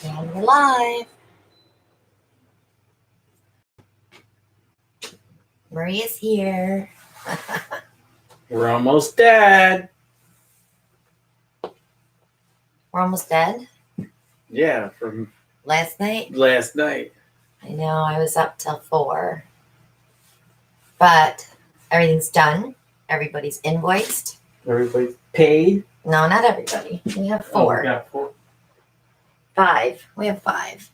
And we're live. Maria's here. We're almost dead. We're almost dead. Yeah, from Last night? last night. I know, I was up till 4. But everything's done. Everybody's invoiced. Everybody's paid. No, not everybody. We have 4. Oh, we got 4. 5. We have 5.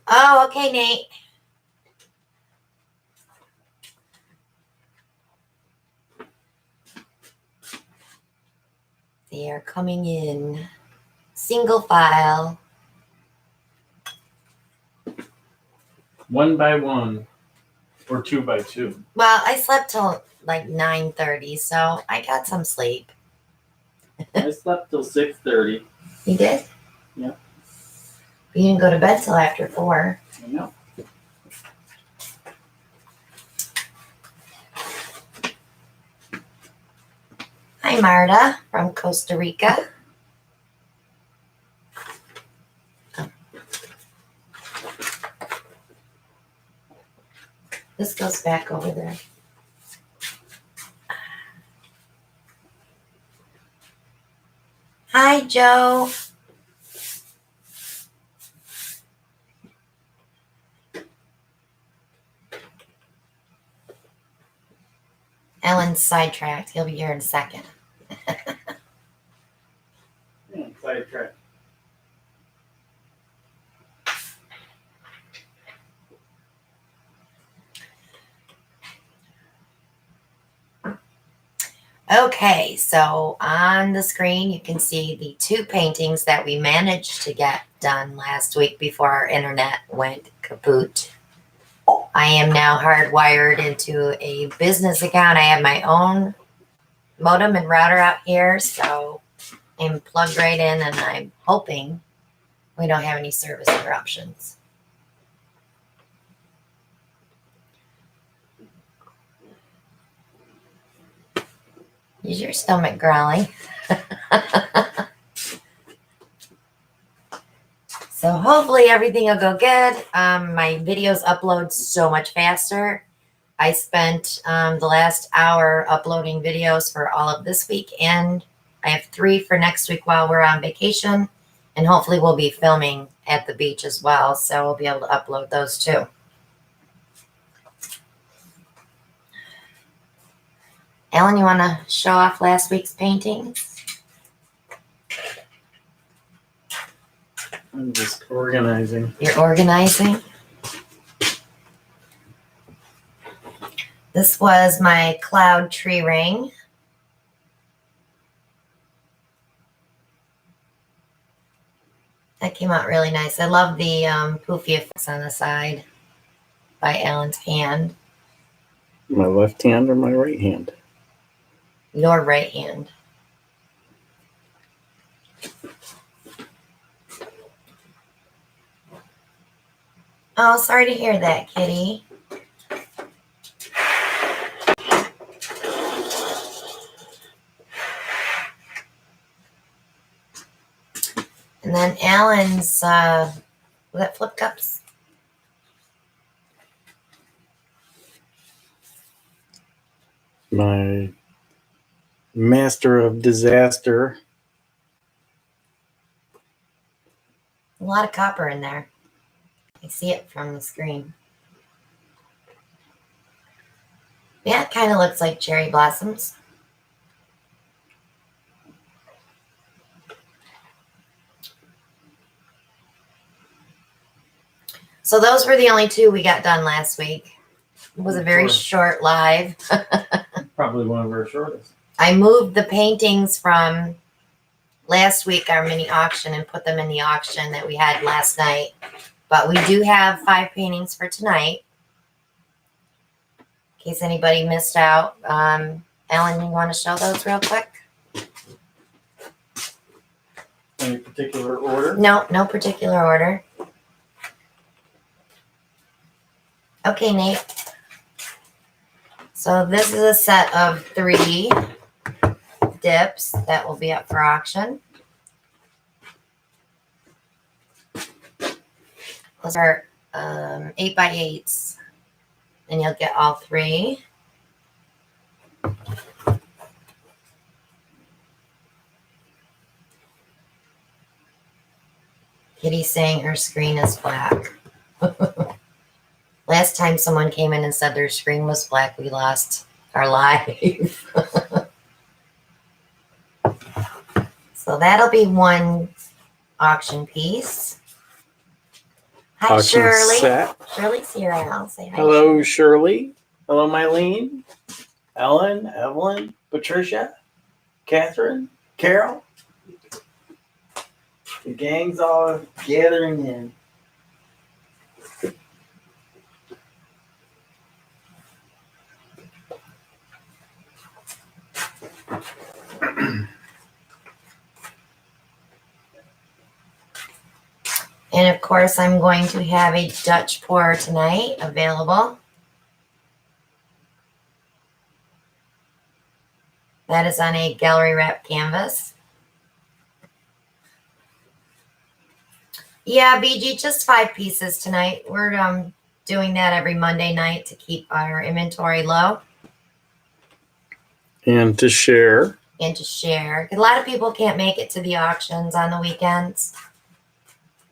Oh, okay, Nate. They are coming in single file. 1 by 1 or 2 by 2. Well, I slept till like 9:30, so I got some sleep. I slept till 6:30. You did? Yeah. You didn't go to bed till after 4. I know. Hi, Marta from Costa Rica. Oh. This goes back over there. Hi, Joe. Ellen's sidetracked. He'll be here in a second. Yeah, sidetrack. Okay, so on the screen you can see the 2 paintings that we managed to get done last week before our internet went kaput. I am now hardwired into a business account. I have my own modem and router out here, so I'm plugged right in, and I'm hoping we don't have any service interruptions. Is your stomach growling? So hopefully everything will go good. My videos upload so much faster. I spent the last hour uploading videos for all of this week, and I have 3 for next week while we're on vacation. And hopefully we'll be filming at the beach as well, so we'll be able to upload those too. Ellen, you want to show off last week's paintings? I'm just organizing. You're organizing? This was my cloud tree ring. That came out really nice. I love the poofy effects on the side by Ellen's hand. My left hand or my right hand? Your right hand. Oh, sorry to hear that, Kitty. And then Alan's, was that flip cups? My master of disaster. A lot of copper in there. I see it from the screen. Yeah, it kind of looks like cherry blossoms. So those were the only 2 we got done last week. It was a very short live. Probably one of our shortest. I moved the paintings from last week, our mini auction, and put them in the auction that we had last night. But we do have 5 paintings for tonight, in case anybody missed out. Ellen, you want to show those real quick? Any particular order? No, no particular order. Okay, Nate. So this is a set of 3 dips that will be up for auction. Those are 8x8s, and you'll get all three. Kitty's saying her screen is black. Last time someone came in and said their screen was black, we lost our live. So that'll be one auction piece. Hi, Auction Shirley. set. Shirley's here. I'll say hi. Hello, Shirley. Hello, Mylene. Ellen, Evelyn, Patricia, Catherine, Carol. The gang's all gathering in. And of course, I'm going to have a Dutch pour tonight available. That is on a gallery wrap canvas. Yeah, BG, just 5 pieces tonight. We're doing that every Monday night to keep our inventory low. And to share. And to share. A lot of people can't make it to the auctions on the weekends.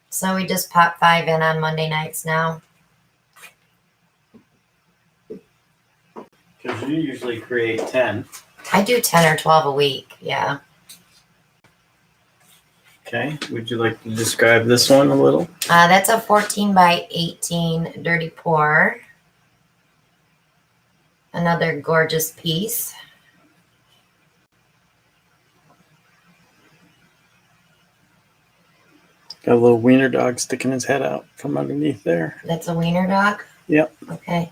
So we just pop 5 in on Monday nights now. Because you usually create 10. I do 10 or 12 a week, yeah. Okay. Would you like to describe this one a little? That's a 14x18 dirty pour. Another gorgeous piece. Got a little wiener dog sticking his head out from underneath there. That's a wiener dog? Yep. Okay.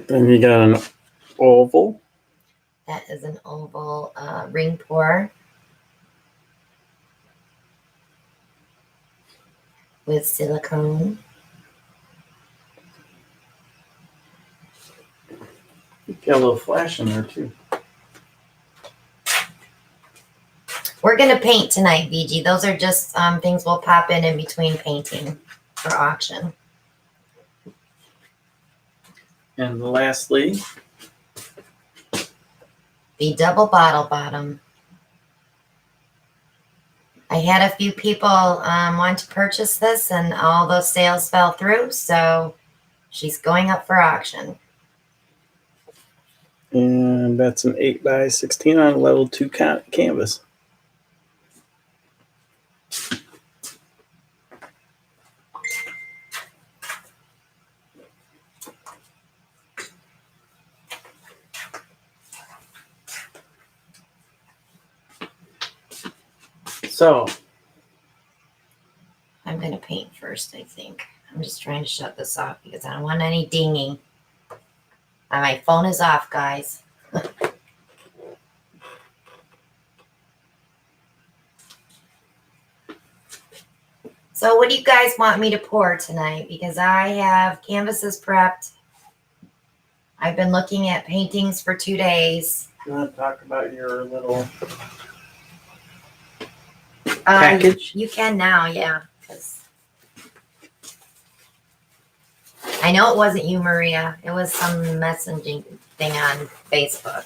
Then you got an oval. That is an oval ring pour with silicone. Got a little flash in there too. We're going to paint tonight, BG. Those are just things we'll pop in between painting for auction. And lastly, The double bottle bottom. I had a few people want to purchase this, and all those sales fell through, so she's going up for auction. and that's an 8x16 on a level 2 canvas. So, I'm going to paint first, I think. I'm just trying to shut this off because I don't want any dinging. My phone is off, guys. So what do you guys want me to pour tonight? Because I have canvases prepped. I've been looking at paintings for 2 days. you want to talk about your little package? You can now, yeah. 'Cause I know it wasn't you, Maria. It was some messaging thing on Facebook.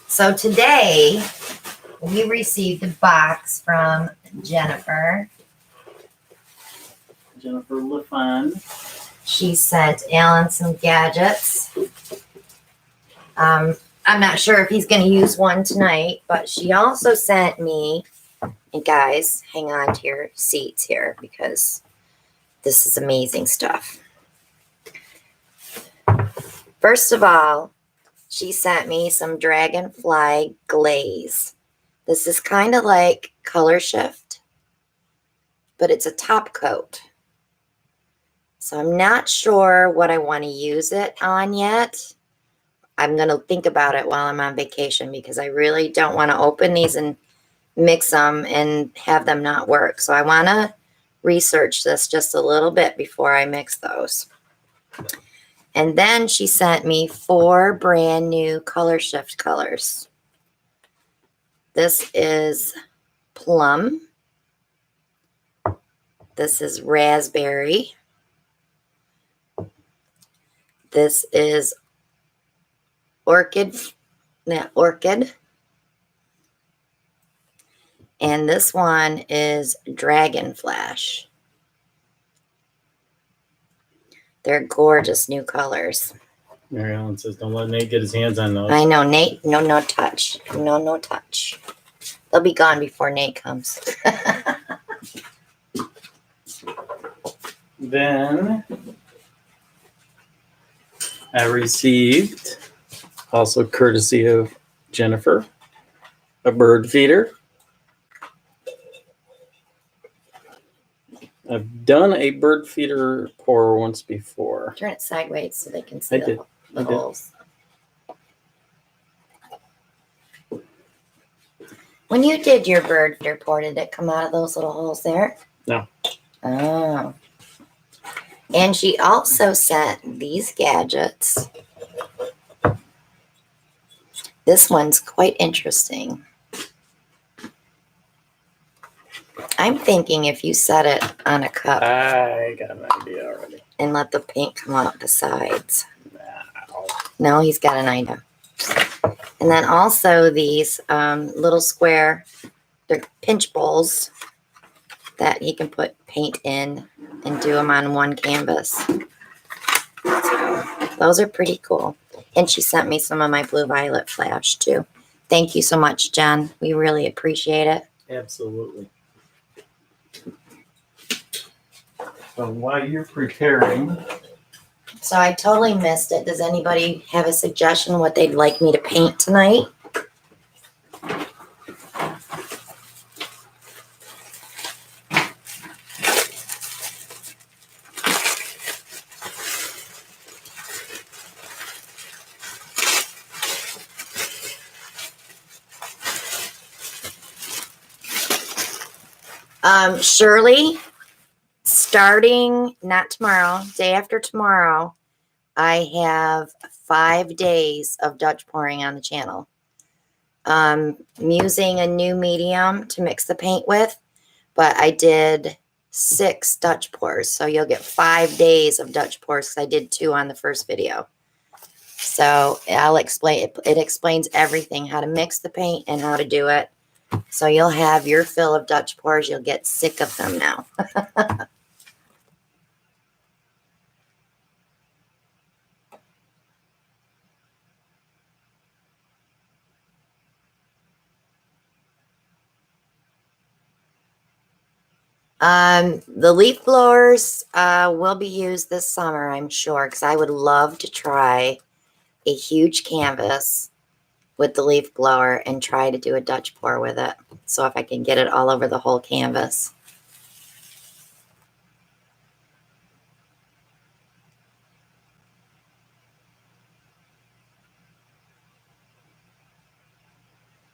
So today, we received a box from Jennifer. Jennifer LaFon. She sent Alan some gadgets. I'm not sure if he's going to use one tonight, but she also sent me, and guys, hang on to your seats here because this is amazing stuff. First of all, she sent me some Dragonfly glaze. This is kind of like Color Shift, but it's a top coat. So I'm not sure what I want to use it on yet. I'm going to think about it while I'm on vacation because I really don't want to open these and mix them and have them not work. So I want to research this just a little bit before I mix those. And then she sent me 4 brand new color shift colors. This is plum. This is raspberry. This is orchid. And this one is Dragon Flash. They're gorgeous new colors. Mary Ellen says, don't let Nate get his hands on those. I know, Nate. No touch. No touch. They'll be gone before Nate comes. Then I received, also courtesy of Jennifer, a bird feeder. I've done a bird feeder pour once before. Turn it sideways so they can see the holes. When you did your bird feeder pour, did it come out of those little holes there? No. Oh. And she also sent these gadgets. This one's quite interesting. I'm thinking if you set it on a cup. I got an idea already. And let the paint come out the sides. No. No, he's got an idea. And then also these little square, they're pinch bowls that he can put paint in and do them on one canvas. So those are pretty cool. And she sent me some of my blue violet flash too. Thank you so much, Jen. We really appreciate it. Absolutely. So while you're preparing. So I totally missed it. Does anybody have a suggestion what they'd like me to paint tonight? Shirley, starting not tomorrow, day after tomorrow, I have 5 days of Dutch pouring on the channel. I'm using a new medium to mix the paint with, but I did 6 Dutch pours. So you'll get 5 days of Dutch pours because I did 2 on the first video. So I'll explain it. It explains everything, how to mix the paint and how to do it. So you'll have your fill of Dutch pours. You'll get sick of them now. The leaf blowers will be used this summer, I'm sure, because I would love to try a huge canvas with the leaf blower and try to do a Dutch pour with it. So if I can get it all over the whole canvas.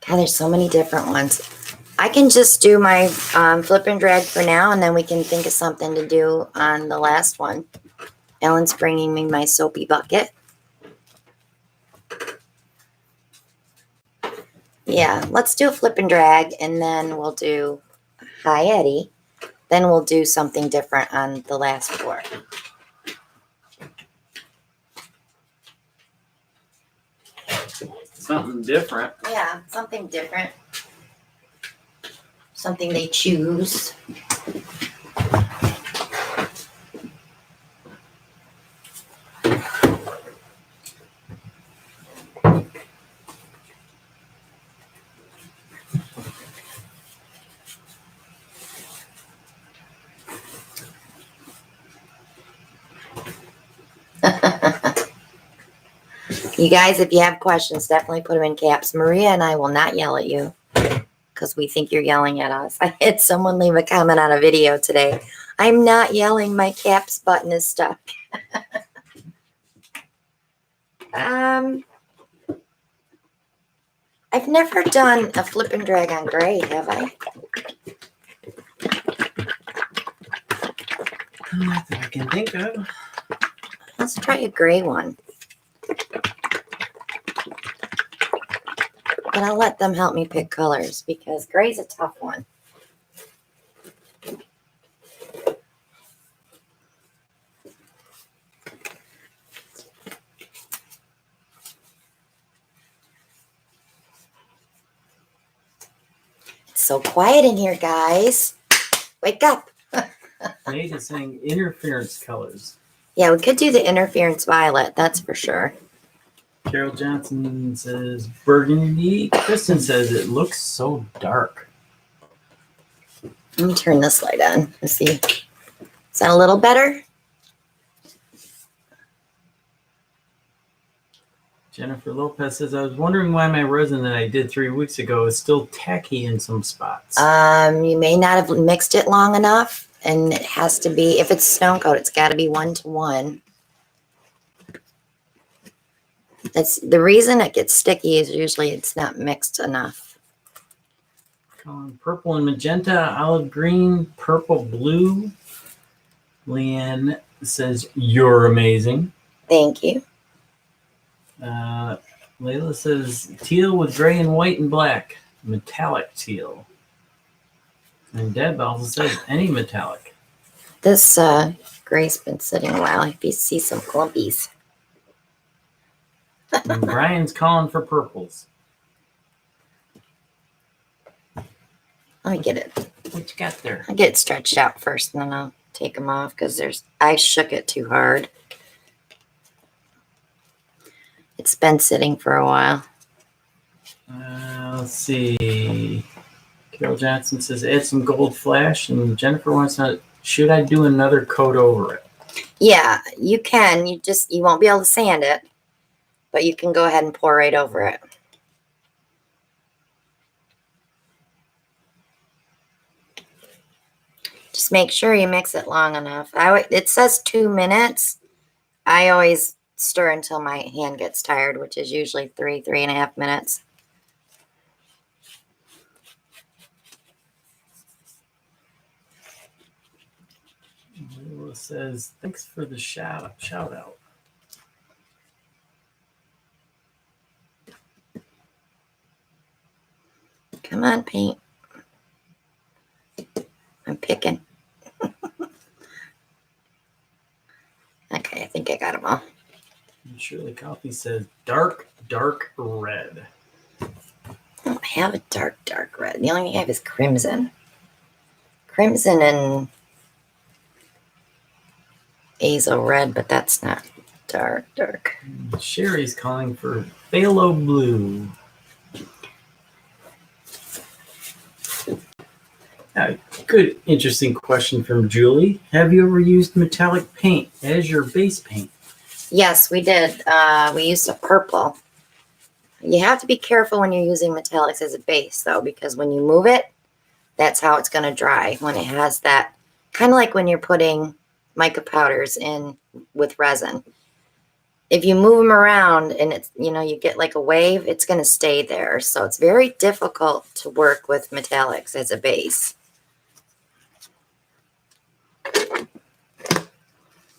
God, there's so many different ones. I can just do my flip and drag for now, and then we can think of something to do on the last one. Ellen's bringing me my soapy bucket. Yeah, let's do a flip and drag, and then we'll do Hi Eddie. Then we'll do something different on the last pour. Something different. Yeah, something different. Something they choose. You guys, if you have questions, definitely put them in caps. Maria and I will not yell at you because we think you're yelling at us. I had someone leave a comment on a video today. I'm not yelling. My caps button is stuck. I've never done a flip and drag on gray, have I? Not that I can think of. Let's try a gray one. But I'll let them help me pick colors because gray's a tough one. It's so quiet in here, guys. Wake up. Nate is saying interference colors. Yeah, we could do the interference violet, that's for sure. Carol Johnson says burgundy. Kristen says it looks so dark. Let me turn this light on. Let's see. Is that a little better? Jennifer Lopez says, I was wondering why my resin that I did 3 weeks ago is still tacky in some spots. You may not have mixed it long enough, and it has to be, if it's stone coat, it's got to be 1-to-1. That's the reason it gets sticky is usually it's not mixed enough. Purple and magenta, olive green, purple, blue. Leanne says, you're amazing. Thank you. Layla says, teal with gray and white and black. Metallic teal. And Deb also says, any metallic. This gray's been sitting a while. If you see some clumpies. And Brian's calling for purples. Let me get it. What you got there? I'll get it stretched out first, and then I'll take them off because I shook it too hard. It's been sitting for a while. Let's see. Carol Johnson says, add some gold flash. And Jennifer wants to know, should I do another coat over it? Yeah, you can. You won't be able to sand it, but you can go ahead and pour right over it. Just make sure you mix it long enough. It says 2 minutes. I always stir until my hand gets tired, which is usually 3.5 minutes. Lila says, thanks for the shout out. Come on, paint. I'm picking. Okay, I think I got them all. And Shirley Coffee says, dark red. I don't have a dark red. The only thing I have is crimson. Crimson and azo red, but that's not dark. And Sherry's calling for phthalo blue. Good, interesting question from Julie. Have you ever used metallic paint as your base paint? Yes, we did. We used a purple. You have to be careful when you're using metallics as a base, though, because when you move it, that's how it's going to dry. When it has that, kind of like when you're putting mica powders in with resin. If you move them around and it's, you get like a wave, it's going to stay there. So it's very difficult to work with metallics as a base.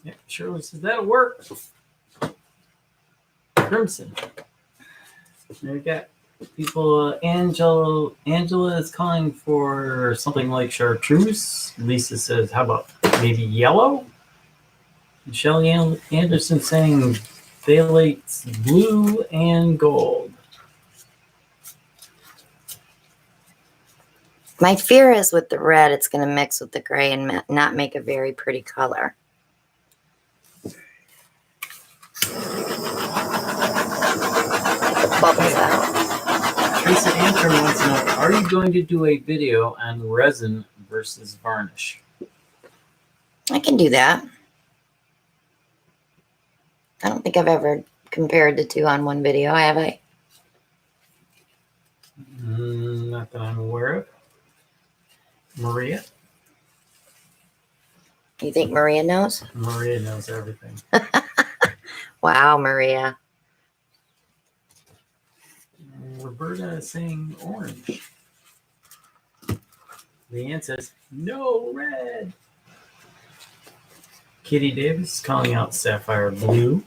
Yeah, Shirley says that'll work. Crimson. There we got people. Angela is calling for something like chartreuse. Lisa says, how about maybe yellow? And Shelly Anderson saying phthalates blue and gold. My fear is with the red, it's going to mix with the gray and not make a very pretty color. Bubbles out. Teresa Antrim wants to know, are you going to do a video on resin versus varnish? I can do that. I don't think I've ever compared the two on one video, have I? Not that I'm aware of. Maria? You think Maria knows? Maria knows everything. Wow, Maria. Roberta is saying orange. Leanne says, no red. Kitty Davis is calling out sapphire blue.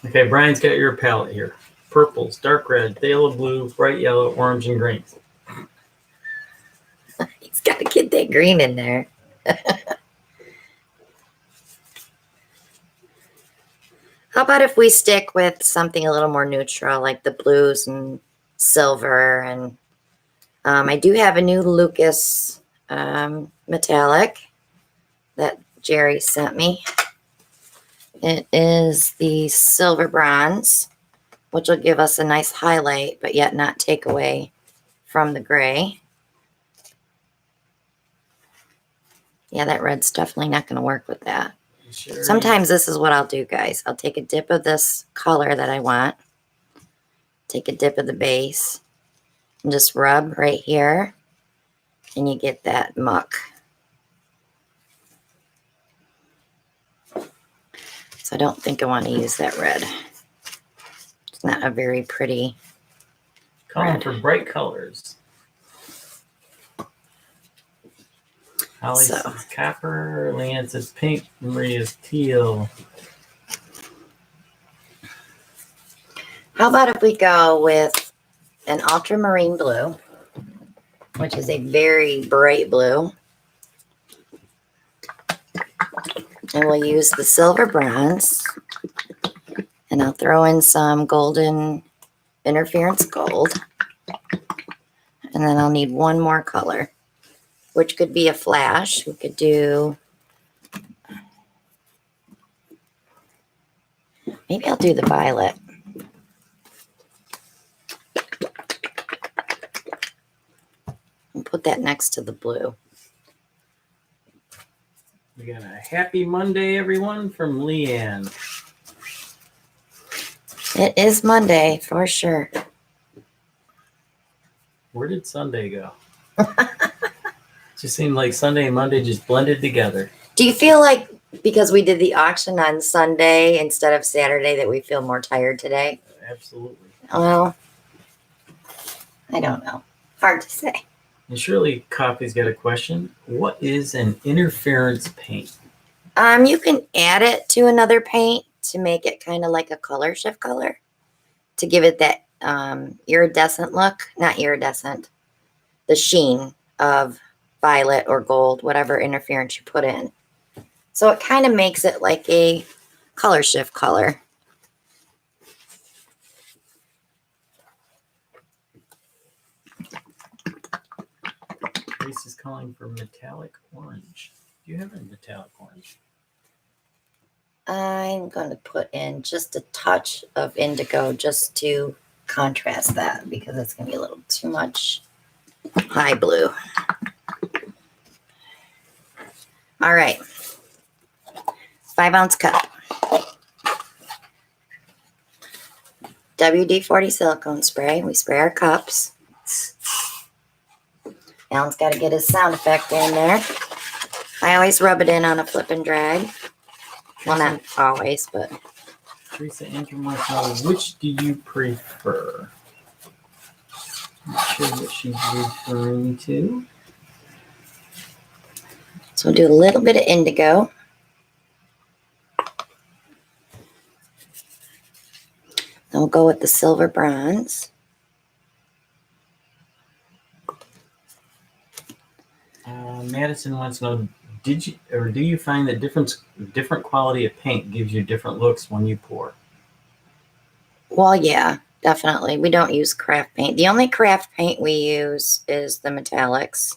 Okay, Brian's got your palette here. Purples, dark red, phthalo blue, bright yellow, orange, and green. He's got to get that green in there. How about if we stick with something a little more neutral, like the blues and silver? And I do have a new Lucas metallic that Jerry sent me. It is the silver bronze, which will give us a nice highlight, but yet not take away from the gray. Yeah, that red's definitely not going to work with that. Sure. Sometimes this is what I'll do, guys. I'll take a dip of this color that I want, take a dip of the base, and just rub right here, and you get that muck. So I don't think I want to use that red. It's not a very pretty Calling red. for bright colors. Holly So. says copper. Leanne says pink. Maria's teal. How about if we go with an ultramarine blue, which is a very bright blue. And we'll use the silver bronze. And I'll throw in some golden interference gold. And then I'll need one more color, which could be a flash. We could do, maybe I'll do the violet. And put that next to the blue. We got a happy Monday, everyone, from Leanne. It is Monday for sure. Where did Sunday go? Just seemed like Sunday and Monday just blended together. Do you feel like because we did the auction on Sunday instead of Saturday that we feel more tired today? Absolutely. Well, I don't know. Hard to say. And Shirley Coffey's got a question. What is an interference paint? You can add it to another paint to make it kind of like a color shift color to give it that iridescent look. Not iridescent. The sheen of violet or gold, whatever interference you put in. So it kind of makes it like a color shift color. Grace is calling for metallic orange. Do you have a metallic orange? I'm going to put in just a touch of indigo just to contrast that because it's going to be a little too much high blue. All right. 5-ounce cup. WD-40 silicone spray. We spray our cups. Alan's got to get his sound effect in there. I always rub it in on a flip and drag. Well, not always, but. Teresa Andrew wants to know, which do you prefer? Not sure what she's referring to. So we'll do a little bit of indigo. Then we'll go with the silver bronze. Madison wants to know, do you find that different quality of paint gives you different looks when you pour? Well, yeah, definitely. We don't use craft paint. The only craft paint we use is the metallics,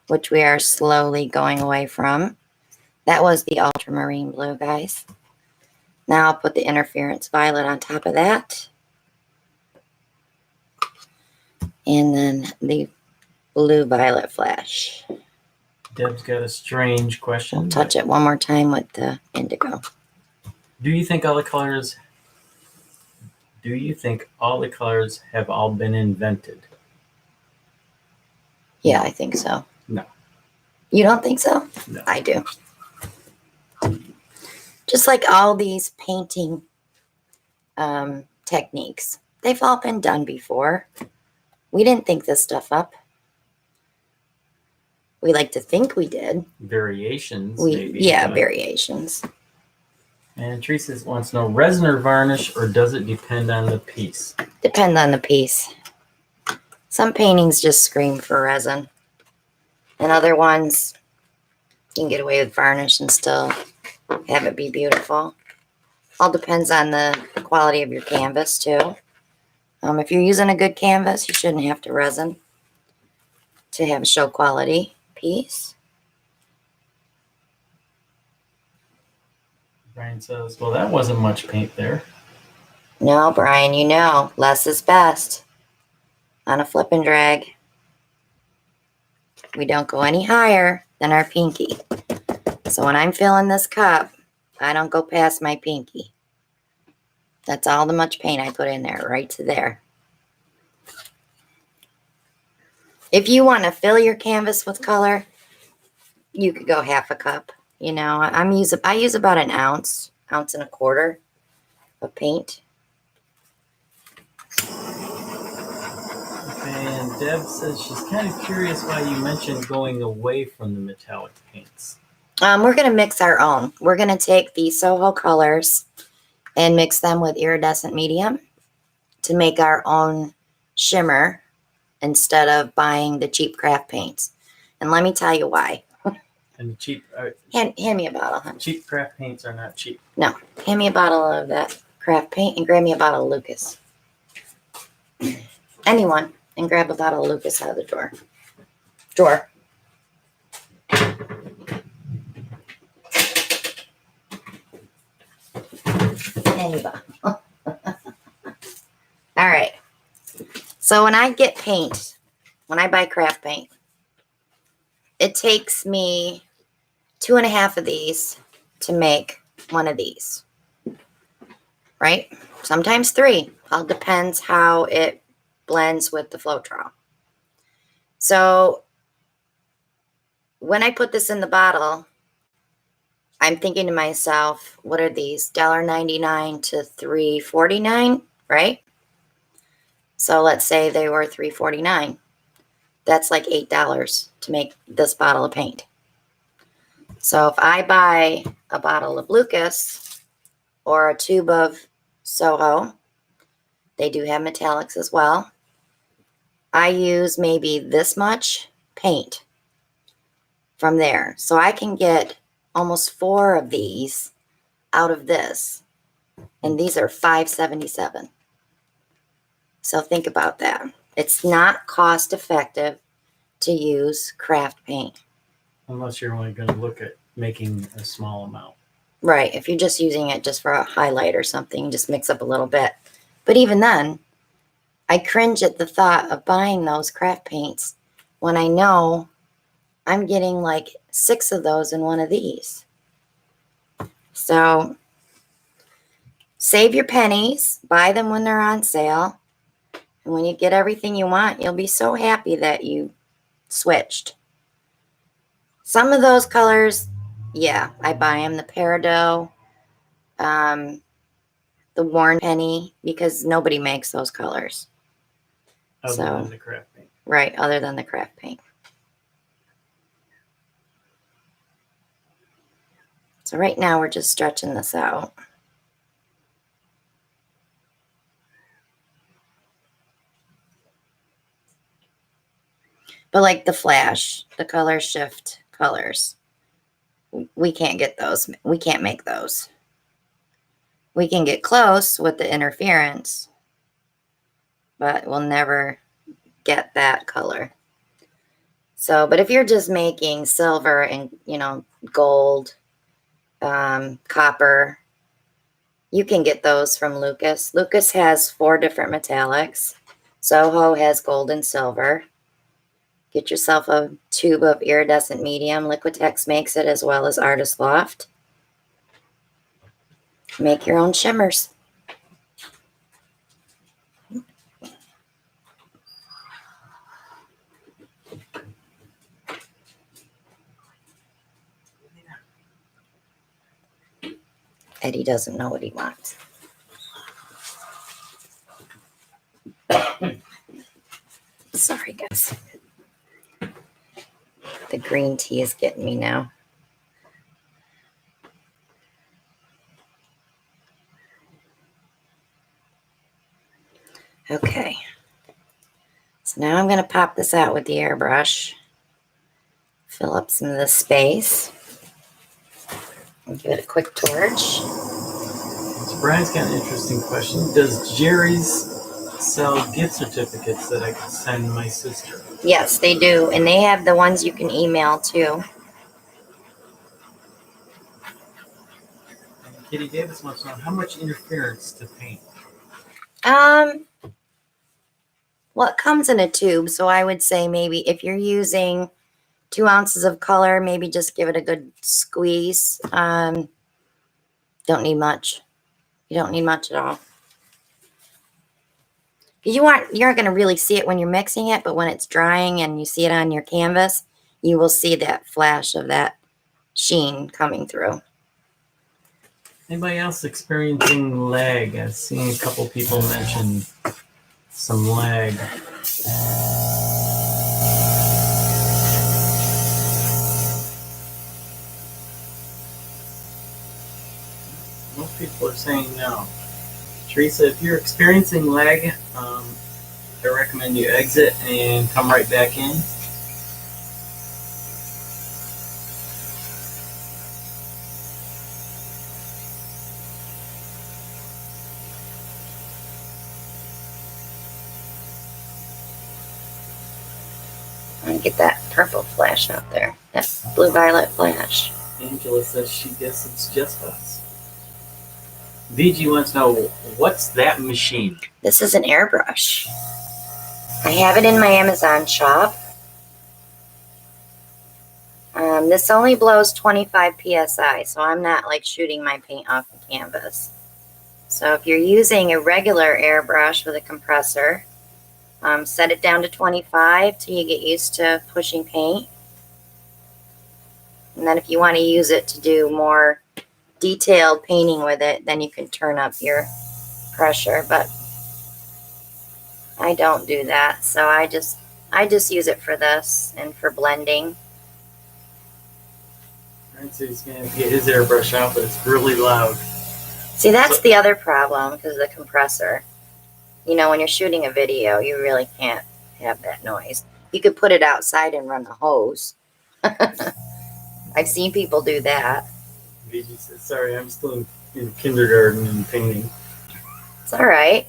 which we are slowly going away from. That was the ultramarine blue, guys. Now I'll put the interference violet on top of that. And then the blue violet flash. Deb's got a strange question. We'll touch it one more time with the indigo. Do you think all the colors have all been invented? Yeah, I think so. No. You don't think so? No. I do. Just like all these painting techniques. They've all been done before. We didn't think this stuff up. We like to think we did. Variations, maybe. Yeah, variations. And Teresa wants to know, resin or varnish, or does it depend on the piece? Depend on the piece. Some paintings just scream for resin. And other ones, you can get away with varnish and still have it be beautiful. All depends on the quality of your canvas, too. If you're using a good canvas, you shouldn't have to resin to have a show quality piece. Brian says, well, that wasn't much paint there. No, Brian, you know, less is best on a flip and drag. We don't go any higher than our pinky. So when I'm filling this cup, I don't go past my pinky. That's all the much paint I put in there, right to there. If you want to fill your canvas with color, you could go half a cup. You know, I use about an ounce and a quarter of paint. And Deb says she's kind of curious why you mentioned going away from the metallic paints. We're going to mix our own. We're going to take the Soho colors and mix them with iridescent medium to make our own shimmer instead of buying the cheap craft paints. And let me tell you why. And cheap, hand me a bottle, honey. Cheap craft paints are not cheap. No, hand me a bottle of that craft paint and grab me a bottle of Lucas. Anyone, and grab a bottle of Lucas out of the drawer. Any bottle. All right. So when I get paint, when I buy craft paint, it takes me 2.5 of these to make one of these, right? Sometimes 3. All depends how it blends with the Floetrol. So when I put this in the bottle, I'm thinking to myself, what are these? $1.99 to $3.49, right? So let's say they were $3.49. That's like $8 to make this bottle of paint. So if I buy a bottle of Lucas or a tube of Soho, they do have metallics as well. I use maybe this much paint from there. So I can get almost 4 of these out of this. And these are $5.77. So think about that. It's not cost effective to use craft paint. Unless you're only going to look at making a small amount. Right. If you're just using it just for a highlight or something, just mix up a little bit. But even then, I cringe at the thought of buying those craft paints when I know I'm getting like 6 of those in one of these. So save your pennies, buy them when they're on sale. And when you get everything you want, you'll be so happy that you switched. Some of those colors, yeah, I buy them. The Peridot, the Worn Penny, because nobody makes those colors. Other than the craft paint. Right, other than the craft paint. So right now we're just stretching this out. But like the flash, the color shift colors, we can't get those. We can't make those. We can get close with the interference, but we'll never get that color. So, but if you're just making silver and, gold, copper, you can get those from Lucas. Lucas has 4 different metallics. Soho has gold and silver. Get yourself a tube of iridescent medium. Liquitex makes it as well as Artist Loft. Make your own shimmers. Eddie doesn't know what he wants. Sorry, guys. The green tea is getting me now. Okay. So now I'm going to pop this out with the airbrush. Fill up some of the space. And give it a quick torch. So Brian's got an interesting question. Does Jerry's sell gift certificates that I can send my sister? Yes, they do. And they have the ones you can email too. And Kitty Davis wants to know how much interference to paint. Well, it comes in a tube, so I would say maybe if you're using 2 ounces of color, maybe just give it a good squeeze. Don't need much. You don't need much at all. You aren't going to really see it when you're mixing it, but when it's drying and you see it on your canvas, you will see that flash of that sheen coming through. Anybody else experiencing lag? I've seen a couple people mention some lag. Most people are saying no. Teresa, if you're experiencing lag, I recommend you exit and come right back in. And get that purple flash out there. That blue-violet flash. Angela says she guesses it's just us. VG wants to know, what's that machine? This is an airbrush. I have it in my Amazon shop. This only blows 25 psi, so I'm not like shooting my paint off the canvas. So if you're using a regular airbrush with a compressor, set it down to 25 till you get used to pushing paint. And then if you want to use it to do more detailed painting with it, then you can turn up your pressure, but I don't do that. So I just use it for this and for blending. So he's going to get his airbrush out, but it's really loud. See, that's the other problem because of the compressor. You know, when you're shooting a video, you really can't have that noise. You could put it outside and run a hose. I've seen people do that. VG says, sorry, I'm still in kindergarten and painting. It's all right.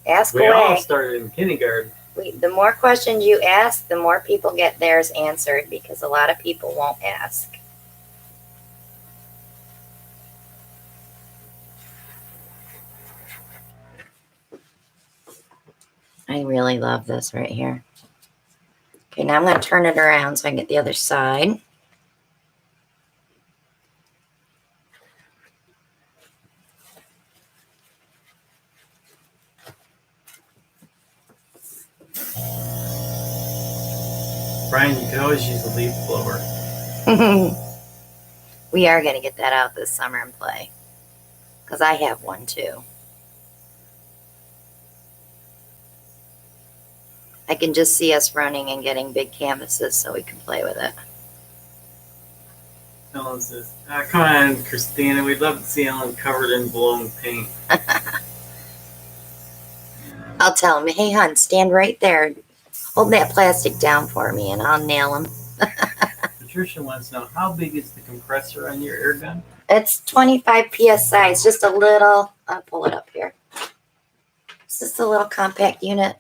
Ask We away. all started in kindergarten. The more questions you ask, the more people get theirs answered because a lot of people won't ask. I really love this right here. Okay, now I'm going to turn it around so I can get the other side. Brian, you can always use a leaf blower. We are going to get that out this summer and play because I have one too. I can just see us running and getting big canvases so we can play with it. Ellen says, come on, Christina, we'd love to see Ellen covered in blown paint. I'll tell him, hey, hon, stand right there. Hold that plastic down for me and I'll nail him. Patricia wants to know, how big is the compressor on your air gun? It's 25 psi. It's just a little, I'll pull it up here. It's just a little compact unit.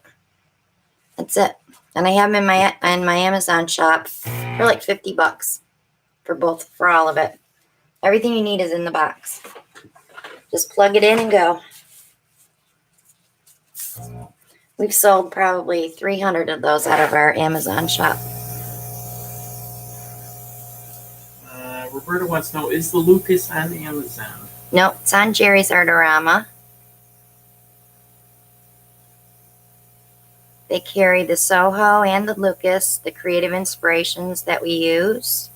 That's it. And I have them in my Amazon shop for like $50 for all of it. Everything you need is in the box. Just plug it in and go. We've sold probably 300 of those out of our Amazon shop. Roberta wants to know, is the Lucas on Amazon? No, it's on Jerry's Artorama. They carry the Soho and the Lucas, the creative inspirations that we use.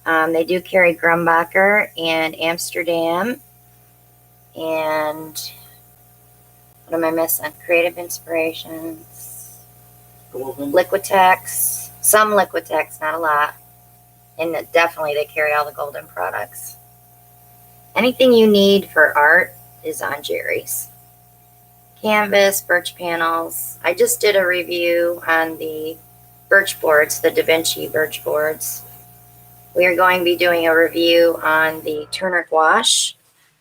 They do carry Grumbacher and Amsterdam. And what am I missing? Creative inspirations. Golden. Liquitex, some Liquitex, not a lot. And definitely they carry all the Golden products. Anything you need for art is on Jerry's. Canvas, birch panels. I just did a review on the birch boards, the Da Vinci birch boards. We are going to be doing a review on the Turner gouache.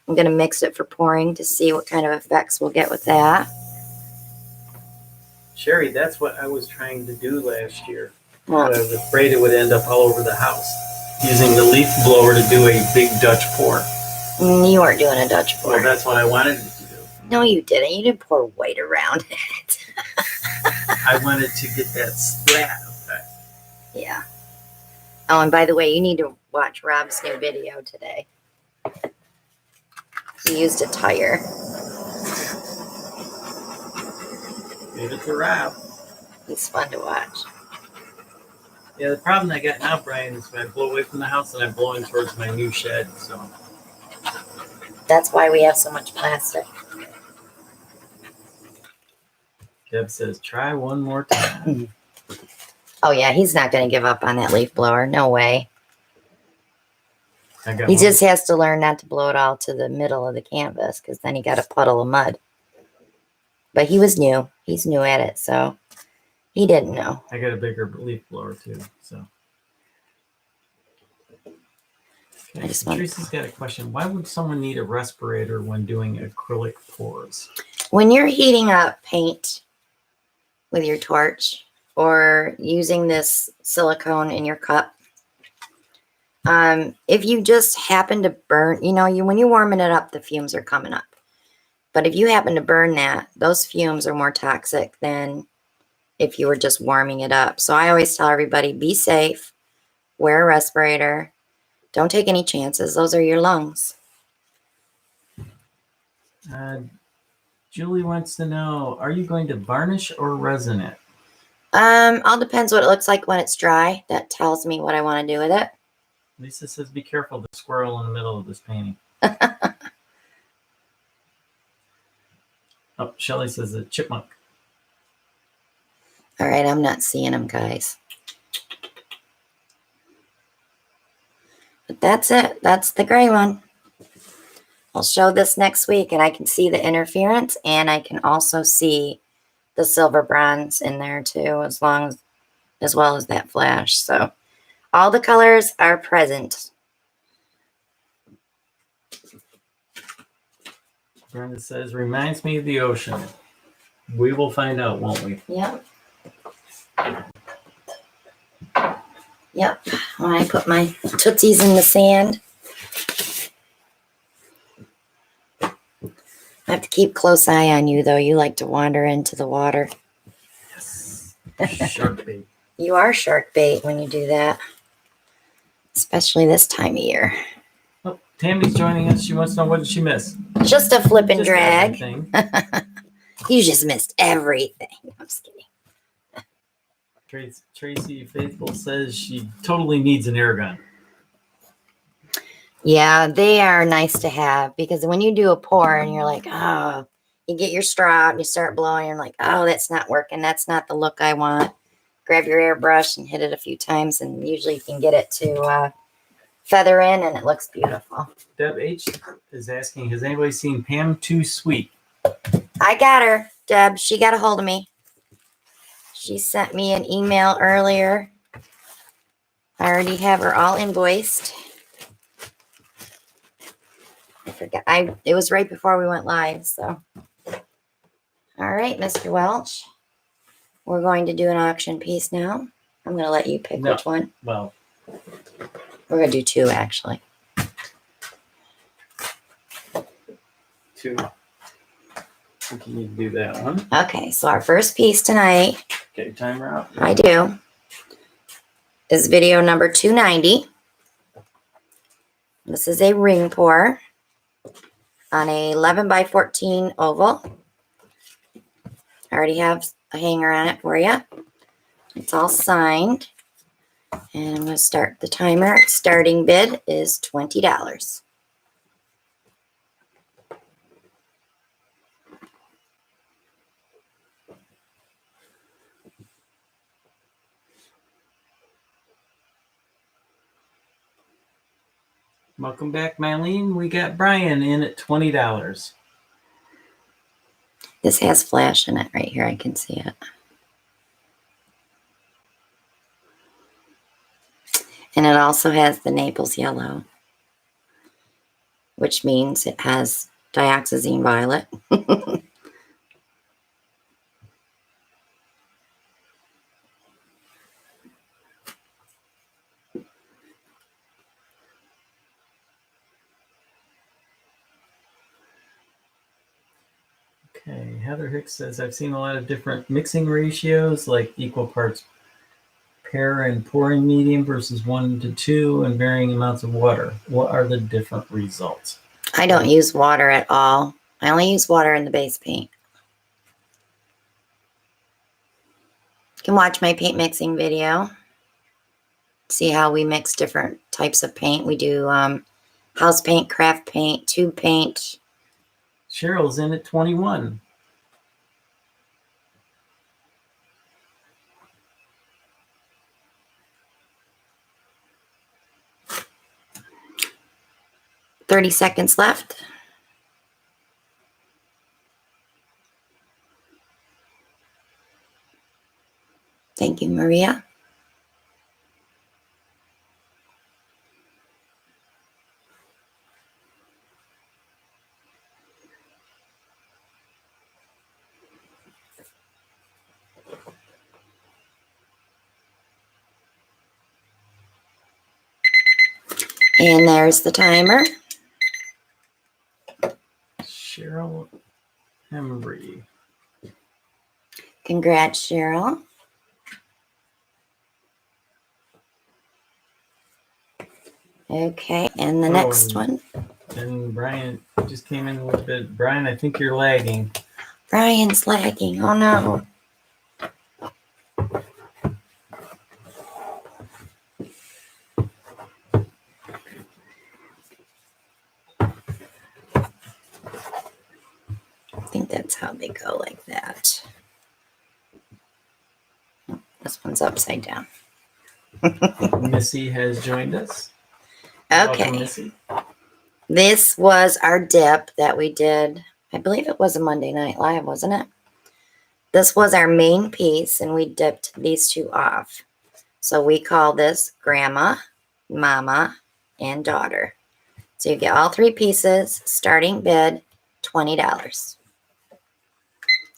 I'm going to mix it for pouring to see what kind of effects we'll get with that. Sherry, that's what I was trying to do last year. Well, But I was afraid it would end up all over the house. Using the leaf blower to do a big Dutch pour. you weren't doing a Dutch pour. Well, that's what I wanted it to do. No, you didn't. You didn't pour white around it. I wanted to get that splat effect. Yeah. Oh, and by the way, you need to watch Rob's new video today. He used a tire. Give it to Rob. He's fun to watch. Yeah, the problem I got now, Brian, is when I blow away from the house and I'm blowing towards my new shed. So That's why we have so much plastic. Deb says, try one more time. Oh, yeah, he's not going to give up on that leaf blower. No way. I got He one. just has to learn not to blow it all to the middle of the canvas because then he got a puddle of mud. But he was new. He's new at it, so he didn't know. I got a bigger leaf blower too. So I just want Tracy's got a question. Why would someone need a respirator when doing acrylic pours? when you're heating up paint with your torch or using this silicone in your cup, if you just happen to burn, when you're warming it up, the fumes are coming up. But if you happen to burn that, those fumes are more toxic than if you were just warming it up. So I always tell everybody, be safe, wear a respirator, don't take any chances. Those are your lungs. Julie wants to know, are you going to varnish or resin it? All depends what it looks like when it's dry. That tells me what I want to do with it. Lisa says, be careful, the squirrel in the middle of this painting. Oh, Shelly says a chipmunk. All right, I'm not seeing them, guys. But that's it. That's the gray one. I'll show this next week, and I can see the interference, and I can also see the silver bronze in there too, as well as that flash. So all the colors are present. Brenda says, reminds me of the ocean. We will find out, won't we? Yep. Yep. When I put my tootsies in the sand. I have to keep close eye on you, though. You like to wander into the water. Yes. Shark bait. You are shark bait when you do that. Especially this time of year. Oh, Tammy's joining us. She wants to know, what did she miss? Just a flip and Just drag. everything. You just missed everything. I'm just kidding. Tracy Faithful says she totally needs an air gun. Yeah, they are nice to have because when you do a pour and you're like, oh, you get your straw out and you start blowing, you're like, oh, that's not working. That's not the look I want. Grab your airbrush and hit it a few times, and usually you can get it to feather in, and it looks beautiful. Deb H is asking, has anybody seen Pam Too Sweet? I got her, Deb. She got a hold of me. She sent me an email earlier. I already have her all invoiced. I forgot. It was right before we went live, so. All right, Mr. Welch. We're going to do an auction piece now. I'm going to let you pick which one. Well, We're going to do two, actually. two. We can need to do that one. Okay, so our first piece tonight, Get your timer out. I do, is video number 290. This is a ring pour on a 11 by 14 oval. I already have a hanger on it for you. It's all signed. And I'm going to start the timer. Starting bid is $20. Welcome back, Mylene. We got Brian in at $20. This has flash in it right here. I can see it. And it also has the Naples yellow, which means it has dioxazine violet. Okay, Heather Hicks says, I've seen a lot of different mixing ratios, like equal parts pair and pouring medium versus 1 to 2 and varying amounts of water. What are the different results? I don't use water at all. I only use water in the base paint. You can watch my paint mixing video. See how we mix different types of paint. We do house paint, craft paint, tube paint. Cheryl's in at 21. $30 seconds left. Thank you, Maria. And there's the timer. Cheryl Embry. Congrats, Cheryl. Okay, and the next one. And Brian just came in a little bit. Brian, I think you're lagging. Brian's lagging. Oh no. I think that's how they go, like that. This one's upside down. Missy has joined us. Welcome, Okay. Missy. This was our dip that we did. I believe it was a Monday Night Live, wasn't it? This was our main piece, and we dipped these two off. So we call this Grandma, Mama, and Daughter. So you get all three pieces, starting bid, $20.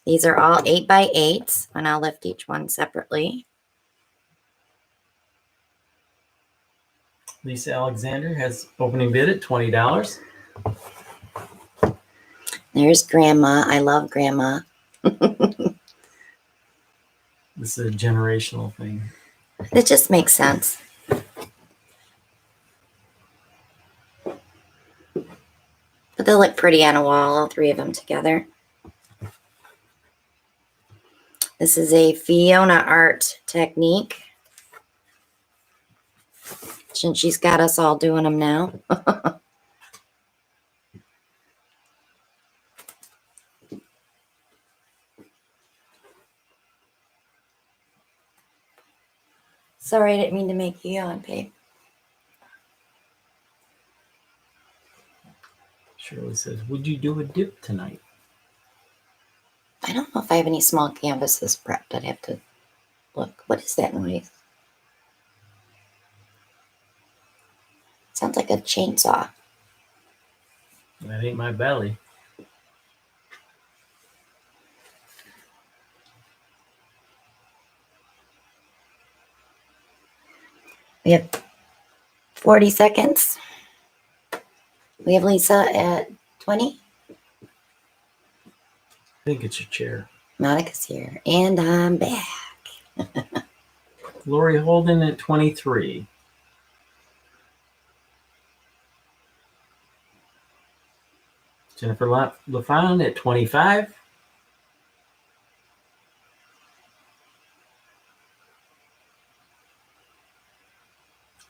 These are all 8x8s, and I'll lift each one separately. Lisa Alexander has opening bid at $20. There's Grandma. I love Grandma. This is a generational thing. It just makes sense. But they look pretty on a wall, all three of them together. This is a Fiona Art technique. Since she's got us all doing them now. Sorry, I didn't mean to make you yawn, babe. Shirley says, would you do a dip tonight? I don't know if I have any small canvases prepped. I'd have to look. What is that noise? Sounds like a chainsaw. That ain't my belly. We have 40 seconds. We have Lisa at 20. I think it's your chair. Monica's here. And I'm back. Lori Holden at 23. Jennifer LaFawn at 25.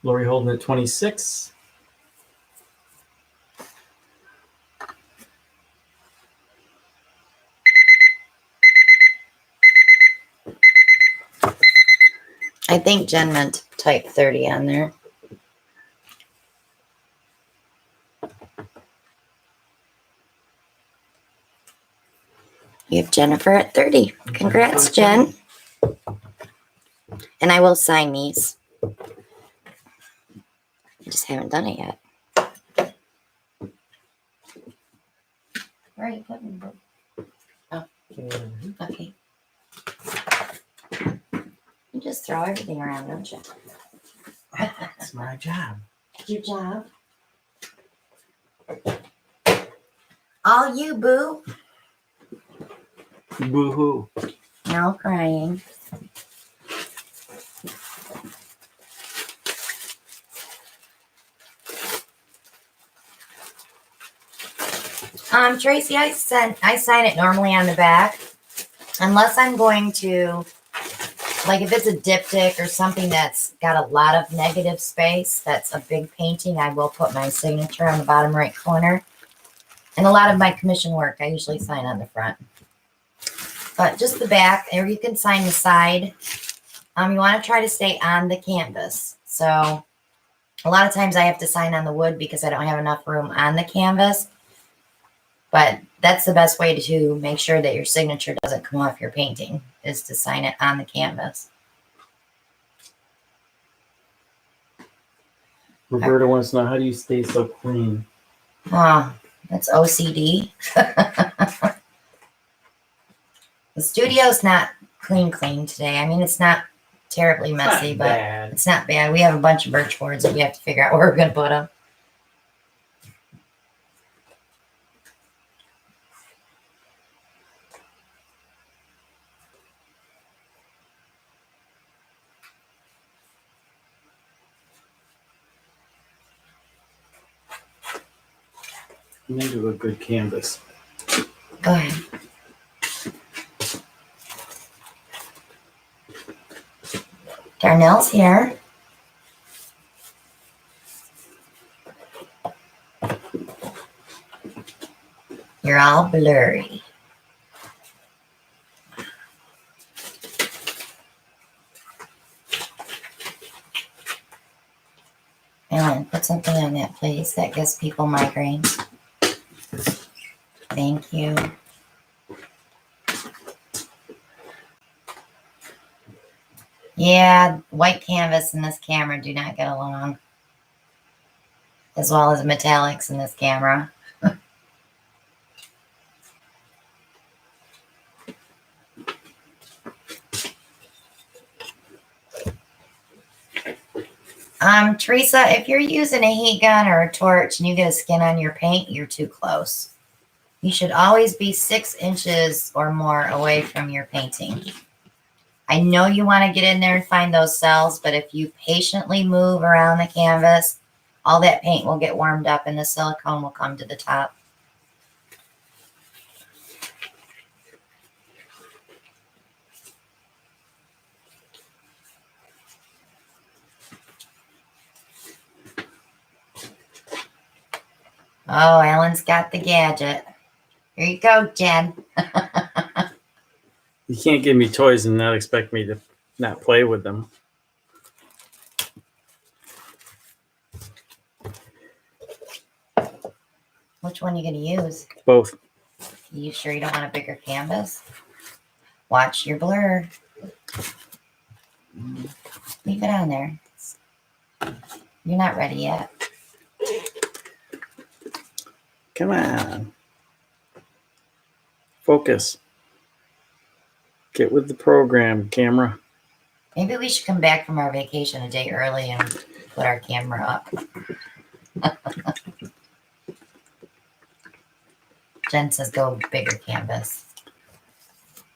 Lori Holden at 26. I think Jen meant type 30 on there. have Jennifer at 30. Congrats, Jen. And I will sign these. I just haven't done it yet. Where are you putting them? Oh, okay. You just throw everything around, don't you? That's my job. Your job. All you, boo. Boo-hoo. No crying. Tracy, I sign it normally on the back, unless I'm going to, like if it's a diptych or something that's got a lot of negative space, that's a big painting, I will put my signature on the bottom right corner. And a lot of my commission work, I usually sign on the front. But just the back, or you can sign the side. You want to try to stay on the canvas. So a lot of times I have to sign on the wood because I don't have enough room on the canvas. But that's the best way to make sure that your signature doesn't come off your painting, is to sign it on the canvas. Roberta wants to know, how do you stay so clean? Oh, that's OCD. The studio's not clean today. I mean, it's not terribly messy, but bad. it's not bad. We have a bunch of birch boards that we have to figure out where we're going to put them. I'm into a good canvas. Go ahead. Darnell's here. You're all blurry. Ellen, put something on that, please. That gives people migraines. Thank you. Yeah, white canvas and this camera do not get along, as well as metallics in this camera. Teresa, if you're using a heat gun or a torch and you get a skin on your paint, you're too close. You should always be 6 inches or more away from your painting. I know you want to get in there and find those cells, but if you patiently move around the canvas, all that paint will get warmed up and the silicone will come to the top. Oh, Ellen's got the gadget. Here you go, Jen. You can't give me toys and not expect me to not play with them. Which one are you going to use? Both. You sure you don't want a bigger canvas? Watch your blur. Leave it on there. You're not ready yet. Come on. Focus. Get with the program, camera. Maybe we should come back from our vacation a day early and put our camera up. Jen says go bigger canvas.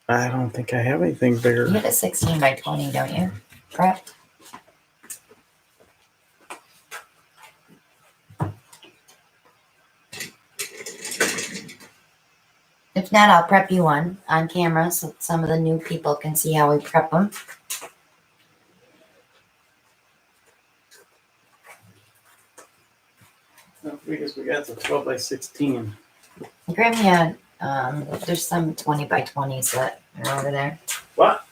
I don't think I have anything bigger. You have a 16 by 20, don't you? Prep. If not, I'll prep you one on camera so some of the new people can see how we prep them. Because we got the 12 by 16. Graham, there's some 20 by 20s that are over there. What?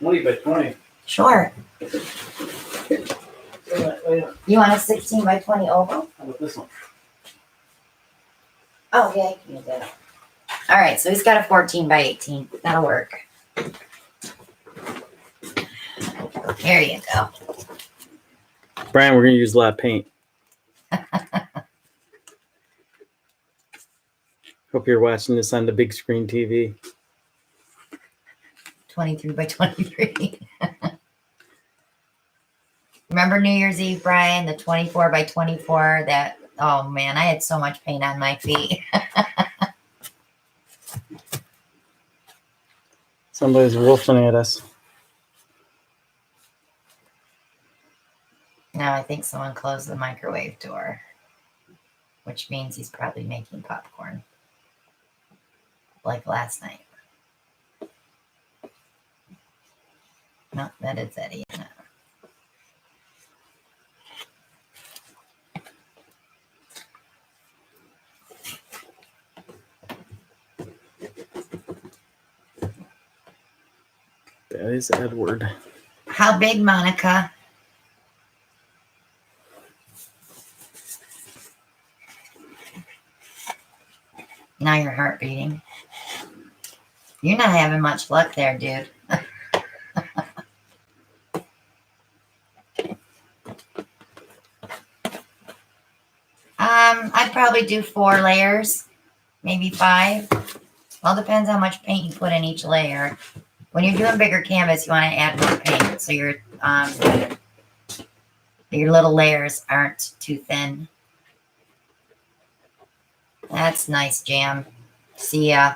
20 by 20. Sure. You want a 16 by 20 oval? How about this one? Oh, yeah, I can use that. All right, so he's got a 14 by 18. That'll work. There you go. Brian, we're going to use a lot of paint. Hope you're watching this on the big screen TV. 23 by 23. Remember New Year's Eve, Brian? The 24 by 24? That, oh man, I had so much paint on my feet. Somebody's wolfing at us. No, I think someone closed the microwave door, which means he's probably making popcorn like last night. No, that is Eddie. No. That is Edward. How big, Monica? Now your heart beating. You're not having much luck there, dude. I'd probably do 4 layers, maybe 5. All depends how much paint you put in each layer. When you're doing bigger canvas, you want to add more paint so your little layers aren't too thin. That's nice, Jam. See ya.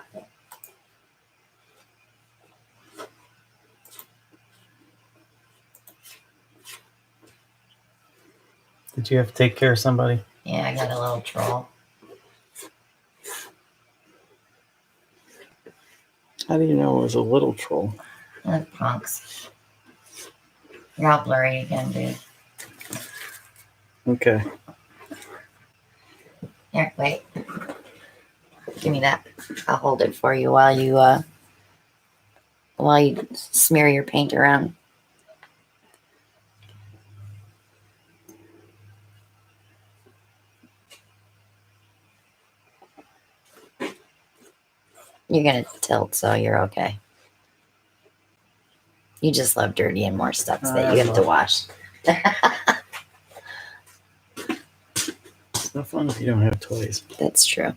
Did you have to take care of somebody? Yeah, I got a little troll. How do you know it was a little troll? Punks. You're all blurry again, dude. Okay. Here, wait. Give me that. I'll hold it for you while you smear your paint around. You're gonna tilt, so you're okay. You just love dirty and more stuff that you have to wash. It's no fun if you don't have toys. That's true.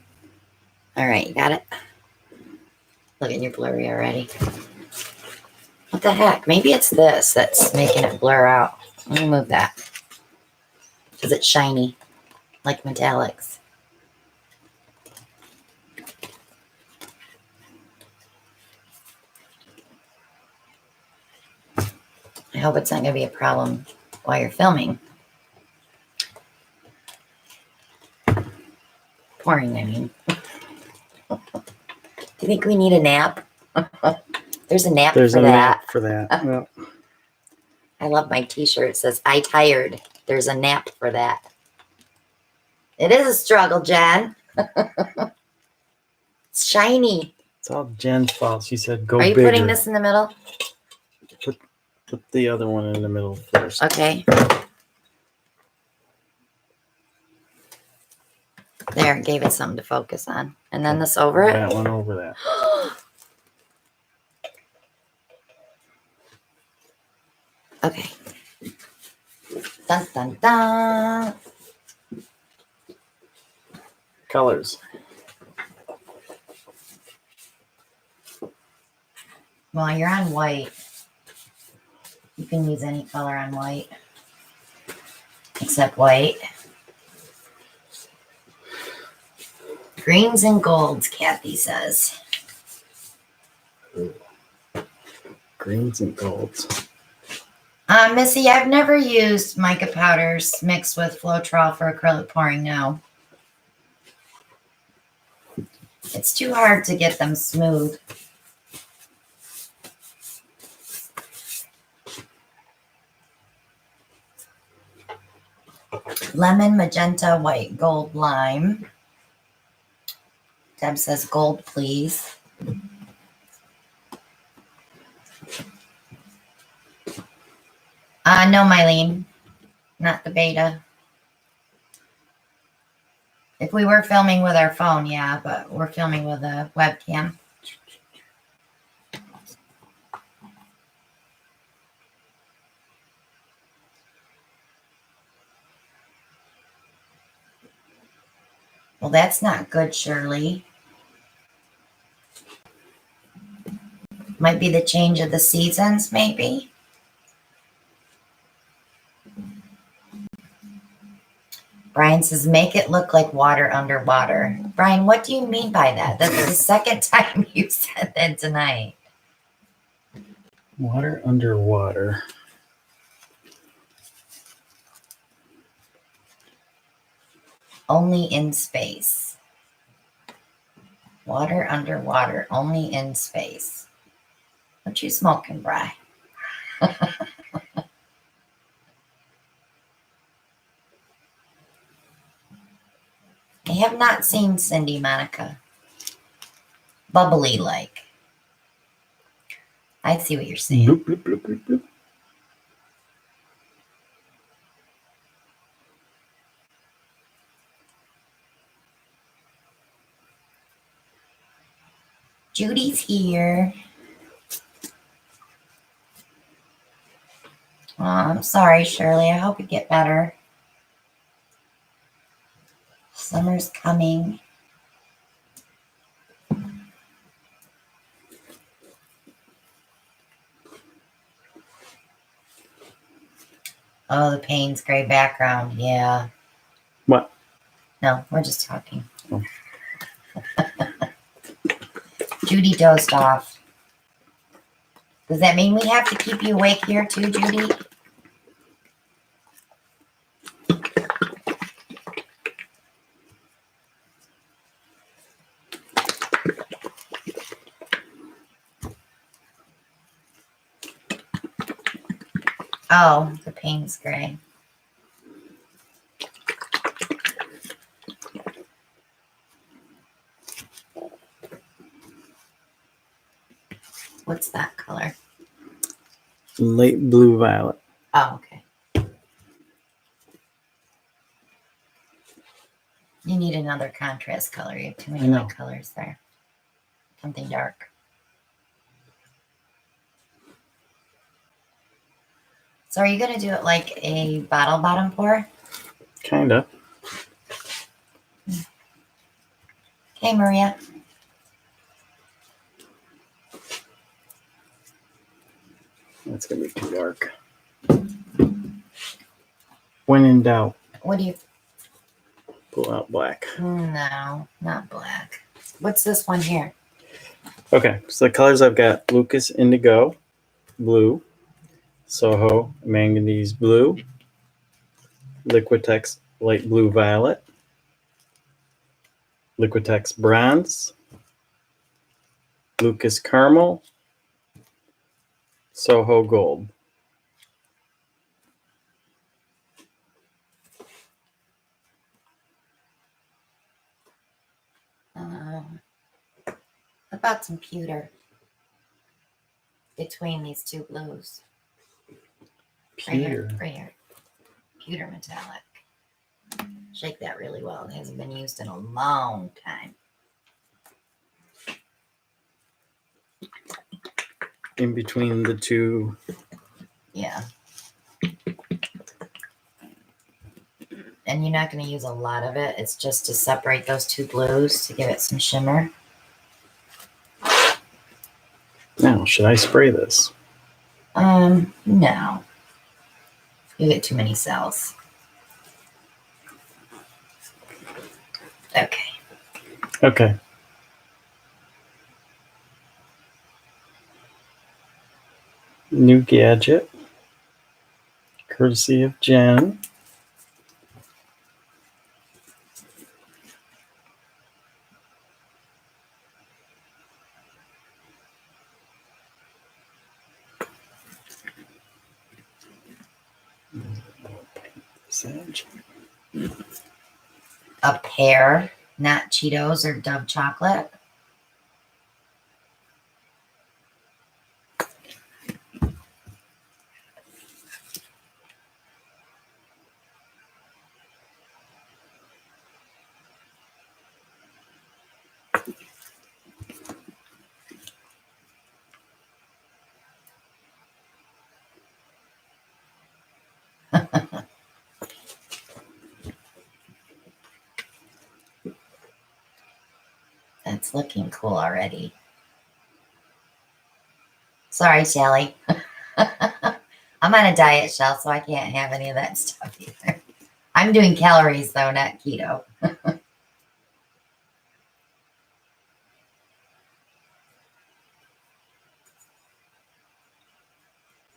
All right, you got it? Look at your blurry already. What the heck? Maybe it's this that's making it blur out. Let me move that. Because it's shiny, like metallics. I hope it's not going to be a problem while you're filming. Pouring, I mean. Do you think we need a nap? There's a nap There's for a that. nap for that. Well, I love my t-shirt. It says, I tired. There's a nap for that. It is a struggle, Jen. It's shiny. it's all Jen's fault. She said go Are you bigger. putting this in the middle? Put the other one in the middle first. Okay. There, it gave it something to focus on. And then this over it. That one over that. Okay. Dun, dun, dun. Colors. Well, you're on white. You can use any color on white. Except white. Greens and golds, Kathy says. Greens and golds. Missy, I've never used mica powders mixed with Floetrol for acrylic pouring, no. It's too hard to get them smooth. Lemon, magenta, white, gold, lime. Deb says gold, please. No, Mylene. Not the beta. If we were filming with our phone, yeah, but we're filming with a webcam. Well, that's not good, Shirley. Might be the change of the seasons, maybe. Brian says, make it look like water underwater. Brian, what do you mean by that? That's the second time you said that tonight. Water underwater. Only in space. Water underwater, only in space. What you smoking, Brian? I have not seen Cindy Monica. Bubbly like. I see what you're saying. Bloop, bloop, bloop, bloop, bloop. Judy's here. Oh, I'm sorry, Shirley. I hope you get better. Summer's coming. Oh, the Payne's gray background. Yeah. What? No, we're just talking. Oh. Judy dozed off. Does that mean we have to keep you awake here too, Judy? Oh, the Payne's gray. What's that color? Light blue violet. Oh, okay. You need another contrast color. You have too many light colors there. Something dark. So are you going to do it like a bottle bottom pour? Kinda. Okay, Maria. That's gonna be too dark. When in doubt, What do you... pull out black. No, not black. What's this one here? Okay, so the colors I've got: Lucas Indigo Blue, Soho Manganese Blue, Liquitex Light Blue Violet, Liquitex Bronze, Lucas Caramel, Soho Gold. About some pewter between these two blues. Pewter. Right here. Pewter metallic. Shake that really well. It hasn't been used in a long time. In between the two. Yeah. And you're not going to use a lot of it. It's just to separate those two blues to give it some shimmer. Now, should I spray this? No. You get too many cells. Okay. Okay. New gadget, courtesy of Jen. A pear, not Cheetos or Dove chocolate. It's looking cool already. Sorry, Shelly. I'm on a diet, Shell, so I can't have any of that stuff either. I'm doing calories, though, not keto.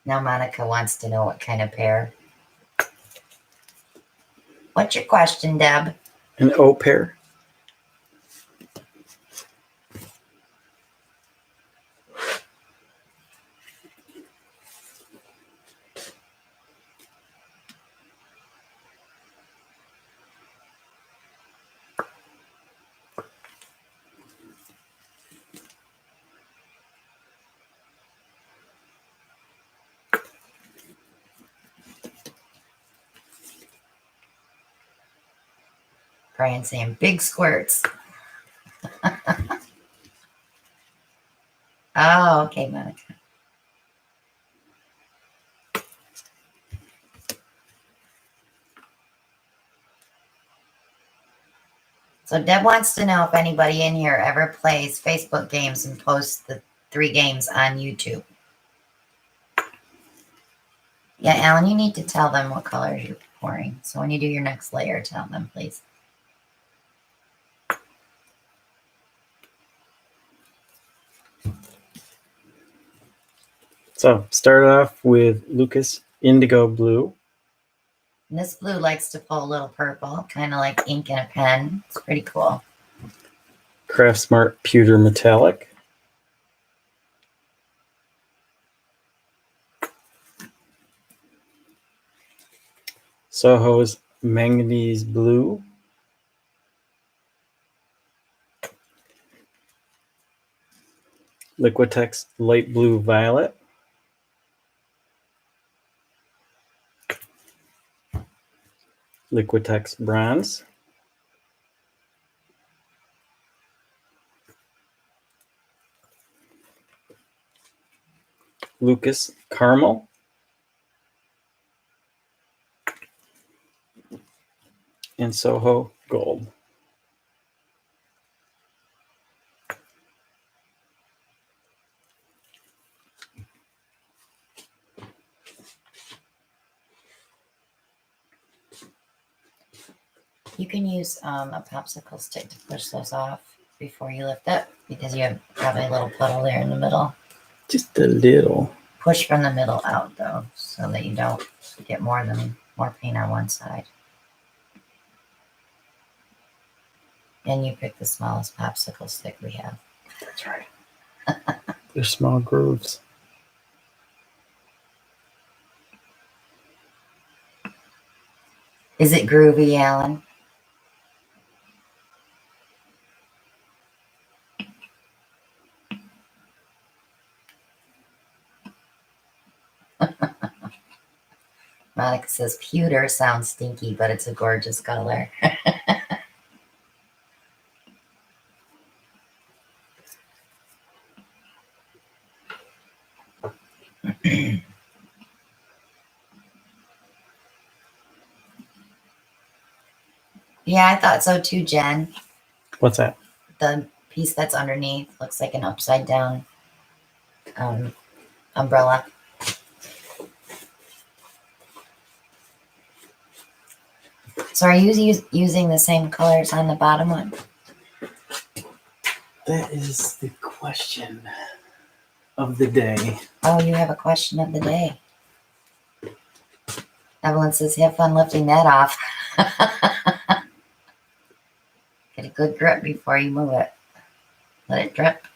Now Monica wants to know what kind of pear. What's your question, Deb? An O pair. Brian saying big squirts. Oh, okay, Monica. So Deb wants to know if anybody in here ever plays Facebook games and posts the 3 games on YouTube. Yeah, Alan, you need to tell them what colors you're pouring. So when you do your next layer, tell them, please. So start off with Lucas Indigo Blue. And this blue likes to pull a little purple, kind of like ink in a pen. It's pretty cool. Craft Smart Pewter Metallic. Soho's Manganese Blue. Liquitex Light Blue Violet. Liquitex Bronze. Lucas Caramel. And Soho Gold. You can use a popsicle stick to push those off before you lift it because you have probably a little puddle there in the middle. Just a little. Push from the middle out though, so that you don't get more paint on one side. And you pick the smallest popsicle stick we have. That's right. They're small grooves. Is it groovy, Alan? Monica says pewter sounds stinky, but it's a gorgeous color. Yeah, I thought so too, Jen. What's that? The piece that's underneath looks like an upside down umbrella. So are you using the same colors on the bottom one? That is the question of the day. Oh, you have a question of the day. Evelyn says, have fun lifting that off. Get a good grip before you move it. Let it drip.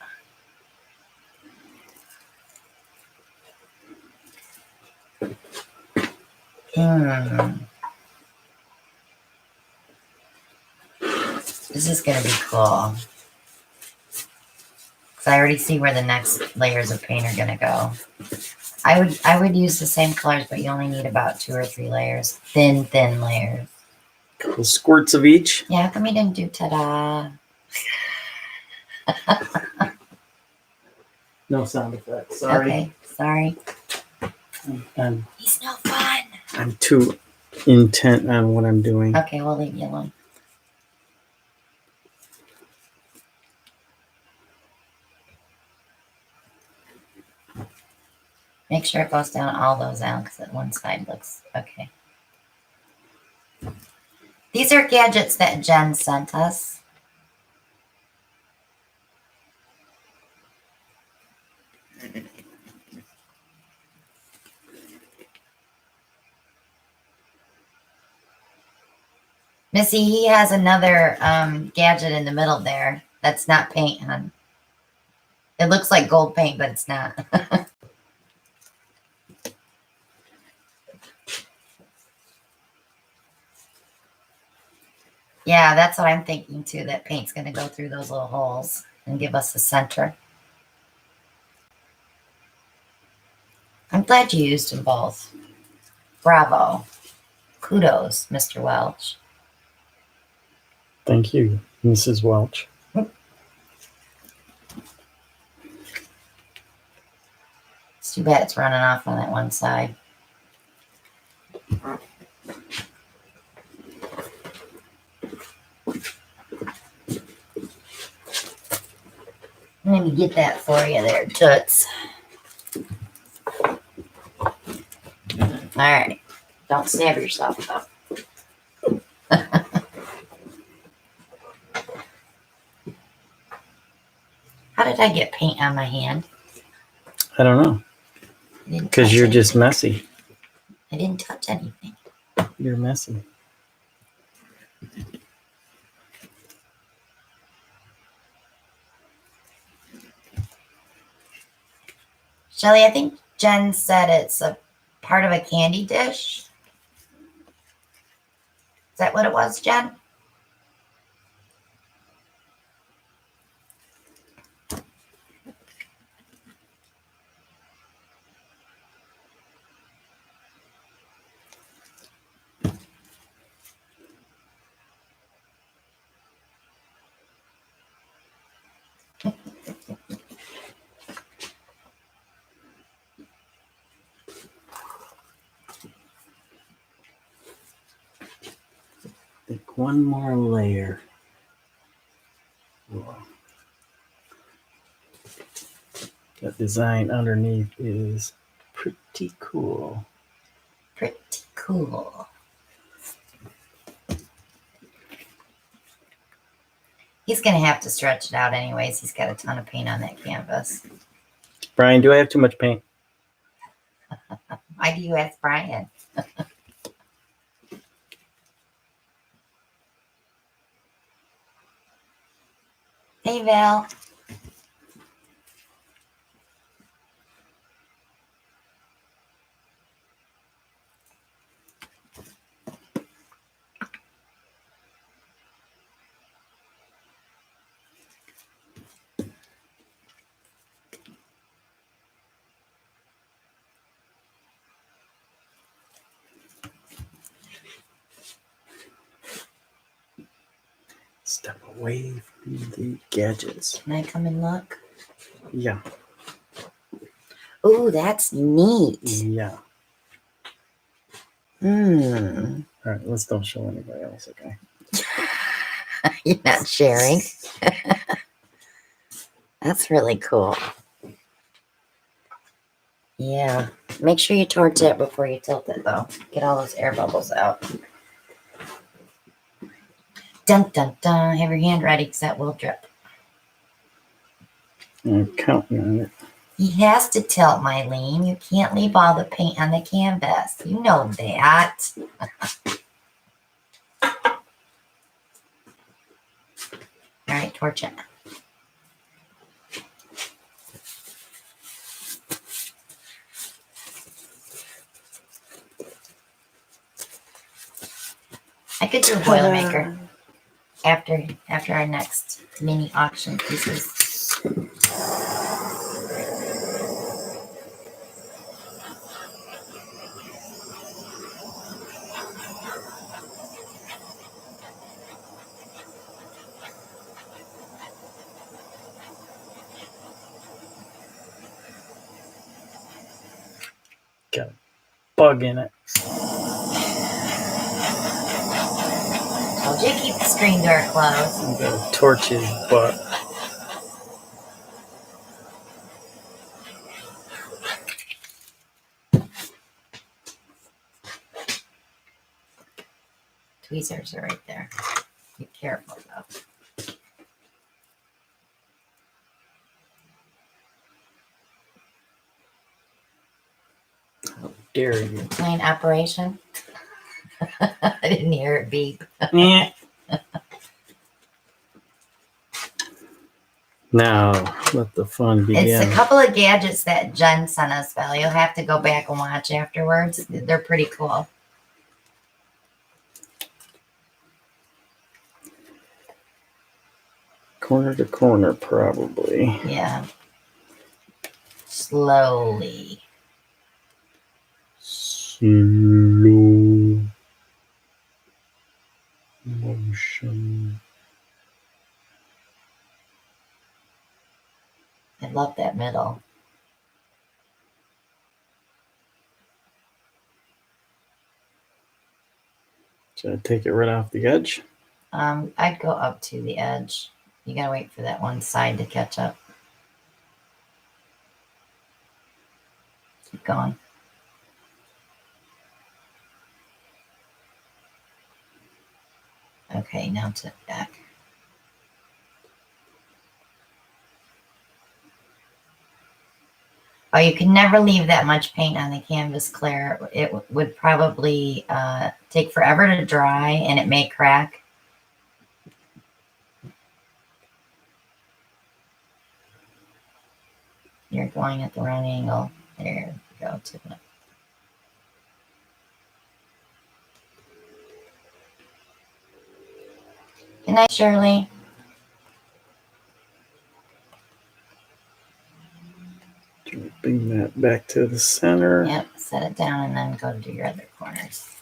This is going to be cool. Because I already see where the next layers of paint are going to go. I would use the same colors, but you only need about 2 or 3 layers. Thin layers. Couple squirts of each. Yeah, how come you didn't do ta-da? No sound effects. Sorry. Okay, sorry. I'm He's no fun. I'm too intent on what I'm doing. Okay, we'll leave you alone. Make sure it goes down all those out because that one side looks okay. These are gadgets that Jen sent us. Missy, he has another gadget in the middle there that's not paint on. It looks like gold paint, but it's not. Yeah, that's what I'm thinking too, that paint's going to go through those little holes and give us a center. I'm glad you used them both. Bravo. Kudos, Mr. Welch. Thank you, Mrs. Welch. It's too bad it's running off on that one side. Let me get that for you there, Toots. All right. Don't stab yourself, though. How did I get paint on my hand? I don't know. Because you're just messy. I didn't touch anything. You're messy. Shelly, I think Jen said it's a part of a candy dish. Is that what it was, Jen? Like one more layer. Whoa. That design underneath is pretty cool. Pretty cool. He's going to have to stretch it out anyways. He's got a ton of paint on that canvas. Brian, do I have too much paint? Why do you ask Brian? Hey, Val. Step away from the gadgets. Can I come and look? Yeah. Ooh, that's neat. Yeah. Hmm. All right, let's don't show anybody else, okay? You're not sharing. That's really cool. Yeah. Make sure you torch it before you tilt it, though. Get all those air bubbles out. Dun, dun, dun. Have your hand ready because that will drip. I'm counting on it. He has to tilt, Mylene. You can't leave all the paint on the canvas. You know that. All right, torch it. I could do a Boilermaker after our next mini auction pieces. Got a bug in it. Told you to keep the screen door closed. I'm gonna torch his butt. Tweezers are right there. Be careful though. Dare you? Plain operation. I didn't hear it beep. Yeah. Now let the fun begin. It's a couple of gadgets that Jen sent us, Val. You'll have to go back and watch afterwards. They're pretty cool. Corner to corner, probably. Yeah. Slowly. Slow motion. I love that middle. Should I take it right off the edge? I'd go up to the edge. You gotta wait for that one side to catch up. Keep going. Okay, now to the back. Oh, you can never leave that much paint on the canvas, Claire. It would probably take forever to dry and it may crack. You're going at the wrong angle. There you go. To the Good night, Shirley. Bring that back to the center. Yep, set it down and then go to do your other corners.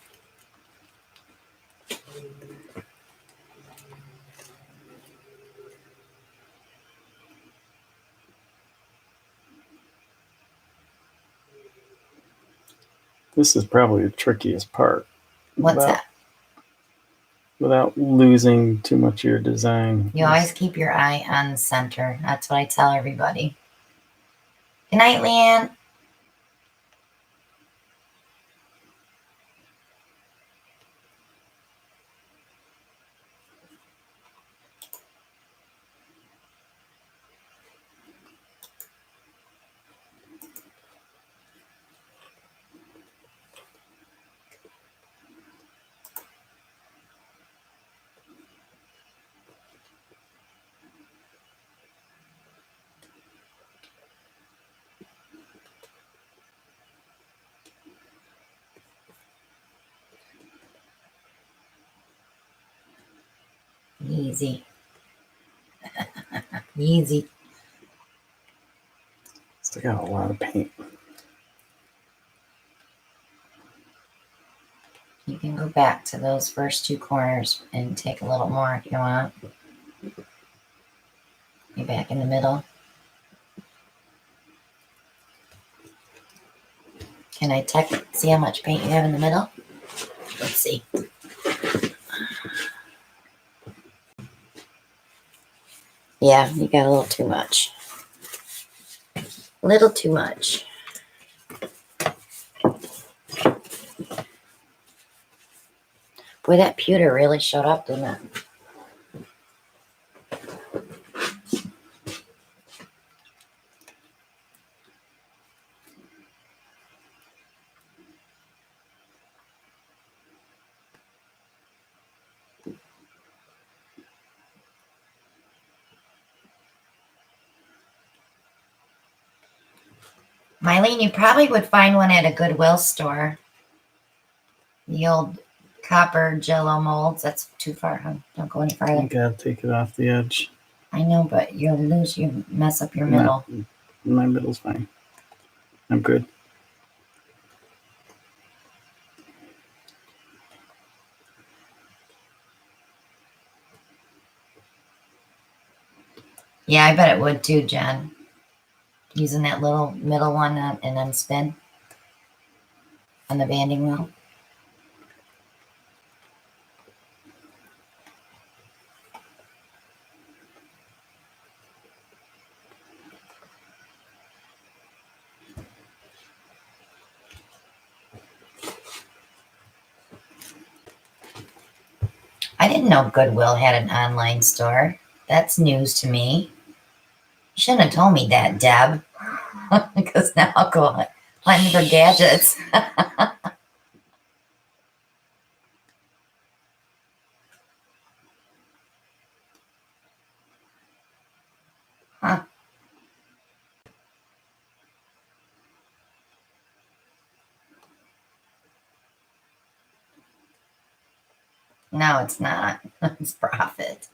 This is probably the trickiest part. What's that? Without losing too much of your design. You always keep your eye on the center. That's what I tell everybody. Good night, Leanne. Easy. Easy. Still got a lot of paint. You can go back to those first two corners and take a little more if you want. Be back in the middle. Can I see how much paint you have in the middle? Let's see. Yeah, you got a little too much. A little too much. Boy, that pewter really showed up, didn't it? Mylene, you probably would find one at a Goodwill store. The old copper Jello molds. That's too far, huh? Don't go any You farther. gotta take it off the edge. I know, but you'll mess up your middle. My middle's fine. I'm good. Yeah, I bet it would too, Jen. Using that little middle one and then spin on the banding wheel. didn't know Goodwill had an online store. That's news to me. You shouldn't have told me that, Deb. Because now I'll go hunting for gadgets. Huh. No, it's not. It's profit.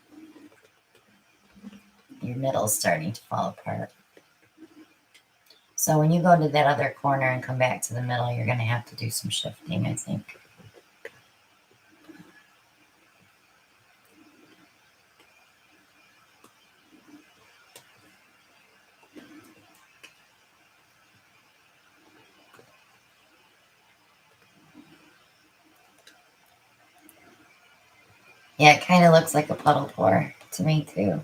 Your middle's starting to fall apart. So when you go to that other corner and come back to the middle, you're going to have to do some shifting, I think. Yeah, it kind of looks like a puddle pour to me, too.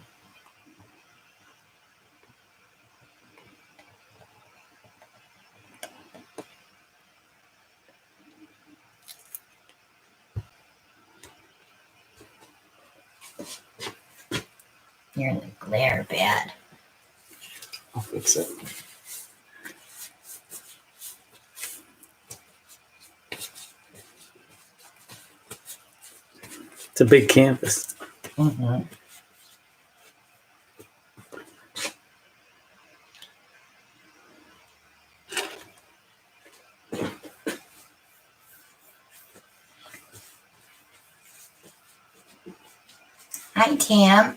You're in the glare bad. I'll fix it. It's a big canvas. Mm-hmm. Hi, Tam.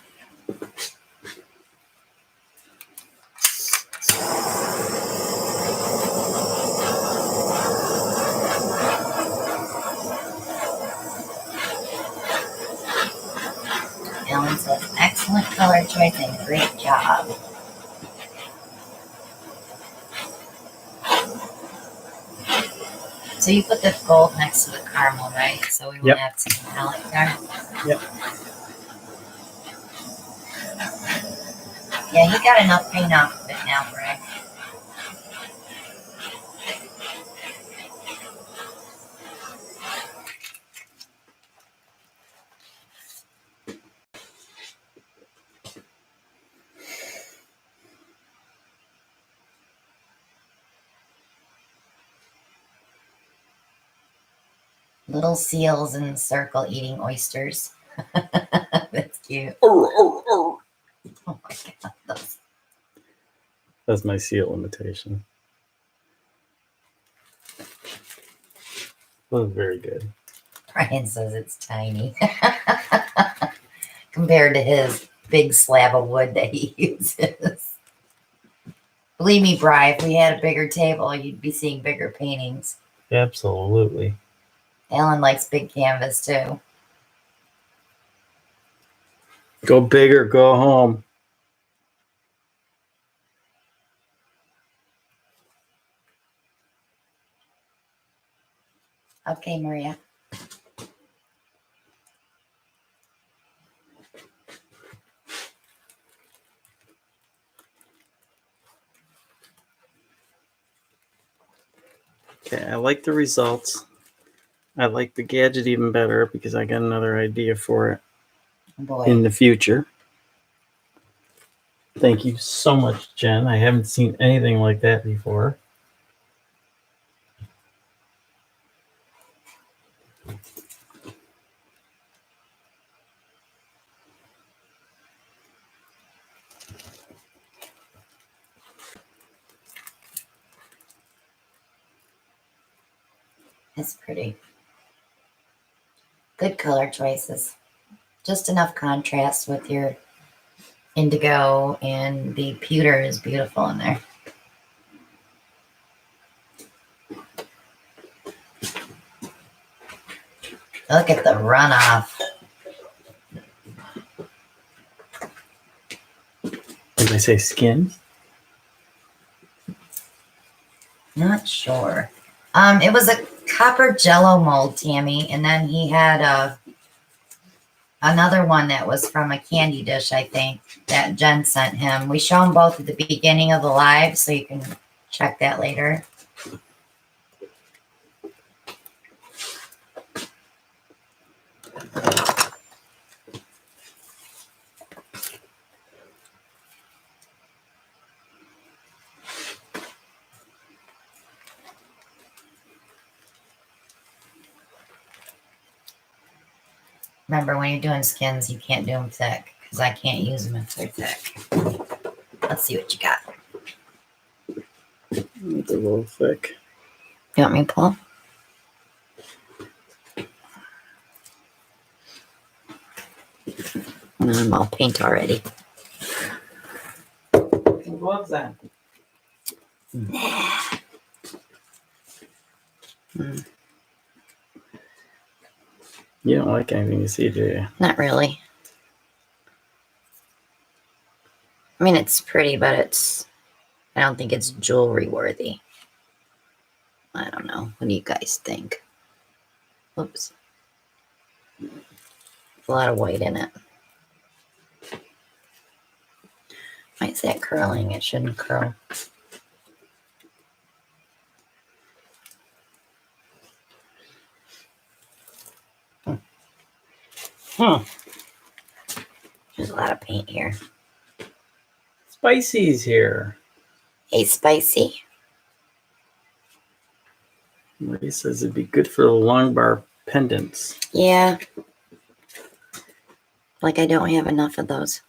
Ellen says, excellent color choice and great job. So you put the gold next to the caramel, right? So we won't have some metallic there? Yep. Yeah, he got enough paint off of it now, Greg. Little seals in the circle eating oysters. That's cute. Oh my God. That's my seal imitation. That was very good. Brian says it's tiny. Compared to his big slab of wood that he uses. Believe me, Bri, if we had a bigger table, you'd be seeing bigger paintings. Absolutely. Alan likes big canvas too. Go big or go home. Okay, Maria. Okay, I like the results. I like the gadget even better because I got another idea for it in the future. Thank you so much, Jen. I haven't seen anything like that before. It's pretty. Good color choices. Just enough contrast with your indigo, and the pewter is beautiful in there. Look at the runoff. Did I say skins? Not sure. It was a copper jello mold, Tammy, and then he had another one that was from a candy dish, I think, that Jen sent him. We show them both at the beginning of the live, so you can check that later. Remember, when you're doing skins, you can't do them thick because I can't use them if they're thick. Let's see what you got. It's a little thick. You want me to pull? I'm all paint already. Gloves then. Nah. You don't like anything you see, do you? Not really. I mean, it's pretty, but I don't think it's jewelry worthy. I don't know. What do you guys think? Oops. A lot of white in it. Why is that curling? It shouldn't curl. There's a lot of paint here. Spicy's here. Hey, Spicy. Marie says it'd be good for the long bar pendants. Yeah. Like I don't have enough of those.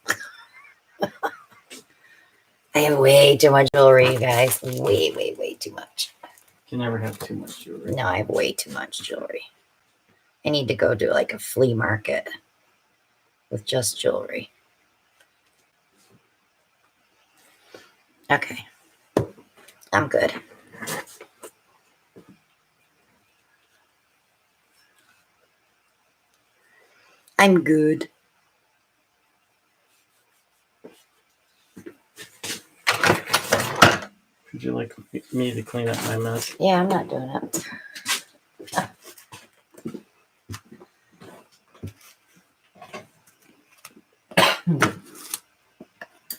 I have way too much jewelry, you guys. Way too much. You can never have too much jewelry. No, I have way too much jewelry. I need to go to like a flea market with just jewelry. Okay. I'm good. I'm good. Would you like me to clean up my mess? Yeah, I'm not doing it.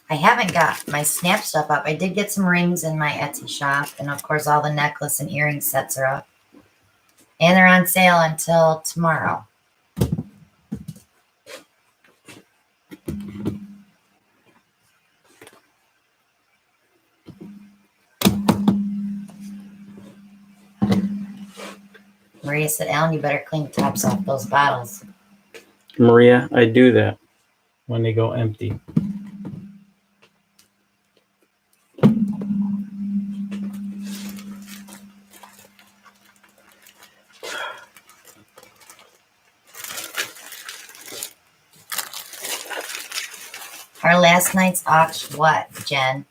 I haven't got my snap stuff up. I did get some rings in my Etsy shop, and of course all the necklace and earring sets are up. And they're on sale until tomorrow. Maria said, Alan, you better clean the tops off those bottles. Maria, I do that when they go empty. Our last night's auction, what, Jen?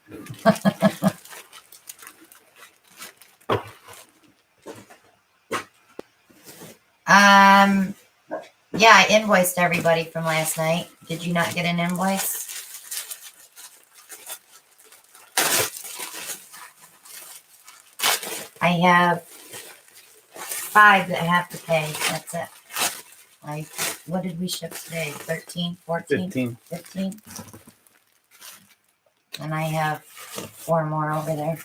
Yeah, I invoiced everybody from last night. Did you not get an invoice? I have 5 that have to pay. That's it. What did we ship today? 13, 14? 15. And I have 4 more over there.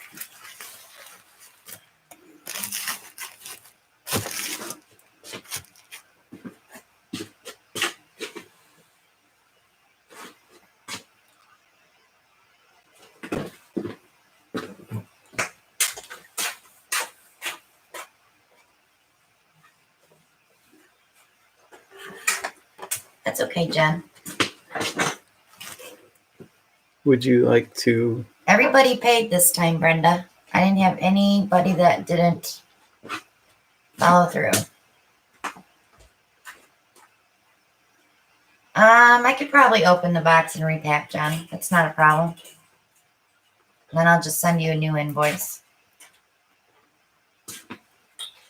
That's okay, Jen. Would you like to? Everybody paid this time, Brenda. I didn't have anybody that didn't follow through. I could probably open the box and repack, John. That's not a problem. Then I'll just send you a new invoice.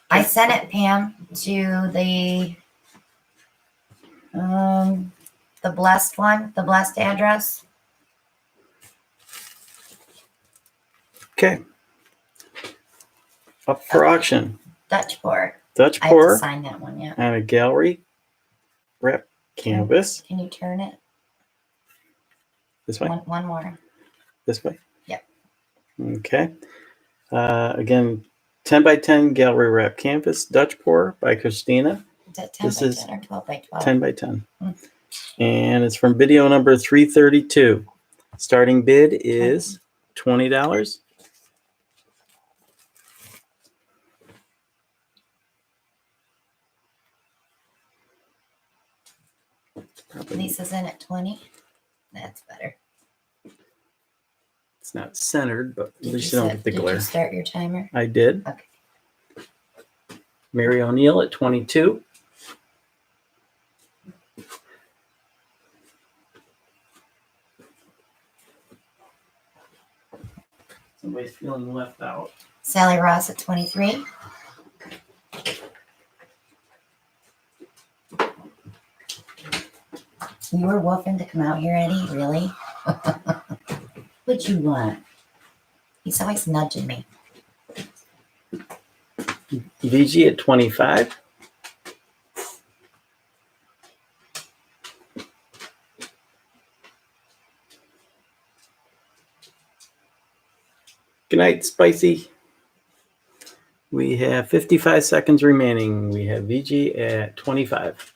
I sent it, Pam, to the blessed one, the blessed address. Okay. Up for auction. Dutch pour. Dutch I have to pour sign that one, yeah. and a gallery wrap canvas. Can you turn it? This way? One more. This way? Yep. Okay. Again, 10 by 10 gallery wrap canvas, Dutch pour by Christina. Is that 10 by 10 or 12 by 12? 10 by 10. And it's from video number 332. Starting bid is $20. Probably Lisa's in at 20. That's better. it's not centered, but at least you don't get the Did glare. you start your timer? I did. Okay. Mary O'Neill at 22. Somebody's feeling left out. Sally Ross at 23. You were woofing to come out here, Eddie? Really? What'd you want? He's always nudging me. VG at 25. Good night, Spicy. We have 55 seconds remaining. We have VG at 25.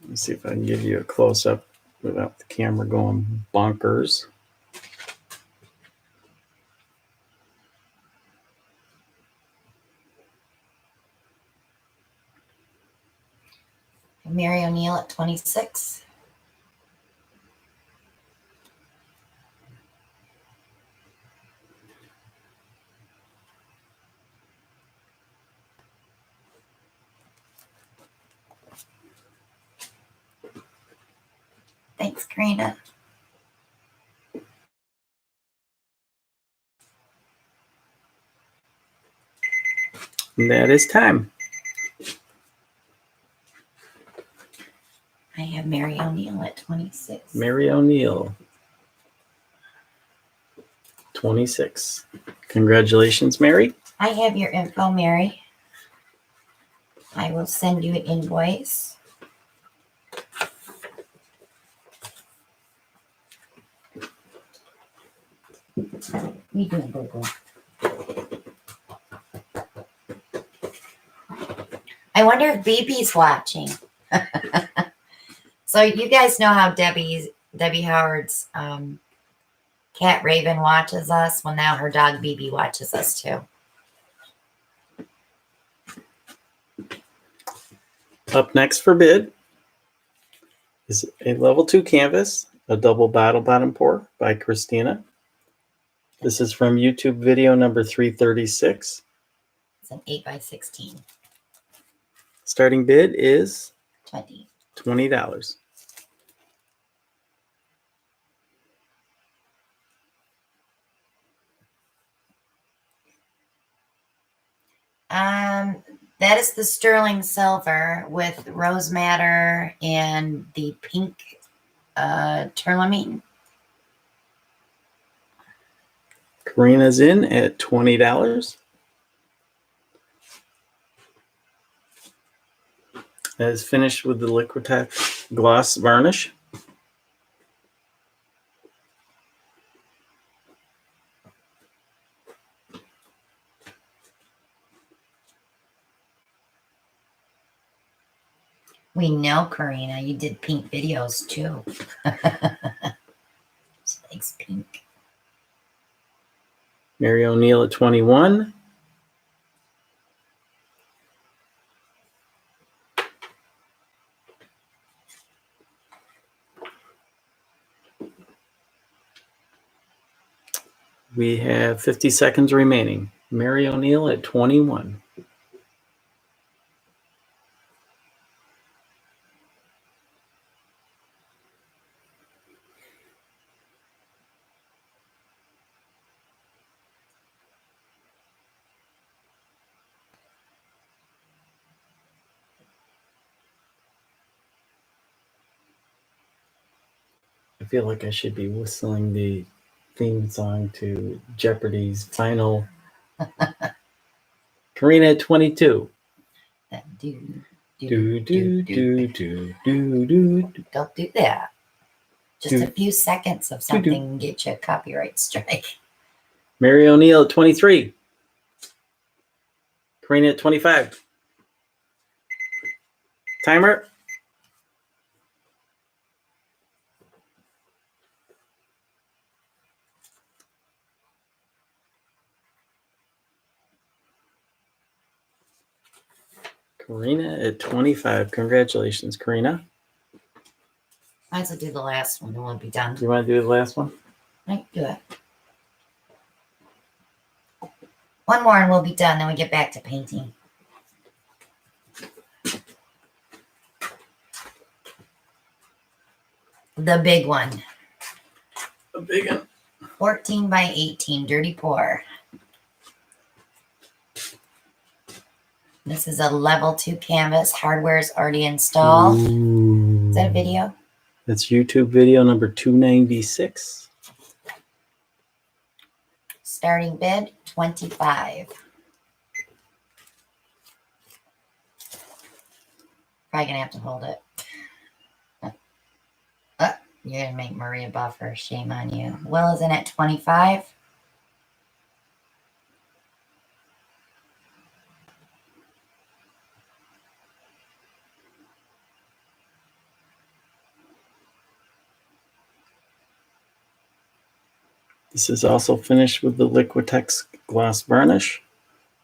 Let me see if I can give you a close-up without the camera going bonkers. Mary O'Neill at 26. Thanks, Karina. And that is time. I have Mary O'Neill at 26. Mary O'Neill, 26. Congratulations, Mary. I have your info, Mary. I will send you an invoice. We do, boo-boo. I wonder if BB's watching. So you guys know how Debbie Howard's cat Raven watches us. Well, now her dog BB watches us too. Up next for bid is a level 2 canvas, a double bottom pour by Christina. This is from YouTube video number 336. It's an 8x16. Starting bid is 20. $20. That is the sterling silver with rose madder and the pink tourmaline. Karina's in at $20. That is finished with the Liquitex gloss varnish. We know, Karina, you did pink videos too. She likes pink. Mary O'Neill at 21. We have 50 seconds remaining. Mary O'Neill at 21. I feel like I should be whistling the theme song to Jeopardy's final. Karina at 22. That Do, do, do, do, do, do. Don't do that. Just a few seconds of something can get you a copyright strike. Mary O'Neill at 23. Karina at 25. Timer. Karina at 25. Congratulations, Karina. Might as well do the last one and we'll be done. Do you want to do the last one? I can do it. One more and we'll be done. Then we get back to painting. The big one. A big one. 14 by 18, dirty pour. This is a level 2 canvas. Hardware is already installed. Ooh. Is that a video? That's YouTube video number 296. Starting bid, 25. Probably gonna have to hold it. You're gonna make Maria buffer. Shame on you. Will is in at 25. This is also finished with the Liquitex gloss varnish.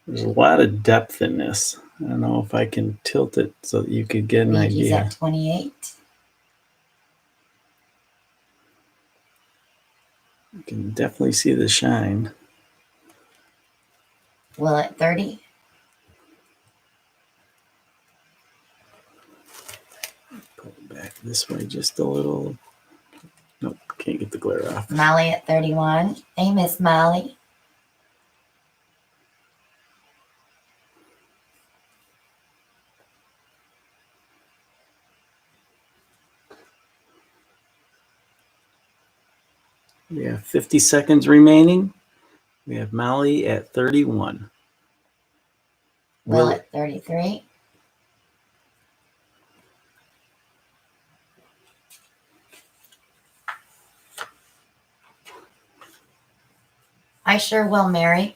There's a lot of depth in this. I don't know if I can tilt it so that you could get an He's idea. at 28. You can definitely see the shine. Will at 30. Pull it back this way just a little. Nope, can't get the glare off. Molly at 31. Hey, Miss Molly. We have 50 seconds remaining. We have Molly at 31. Will at 33. I sure will, Mary.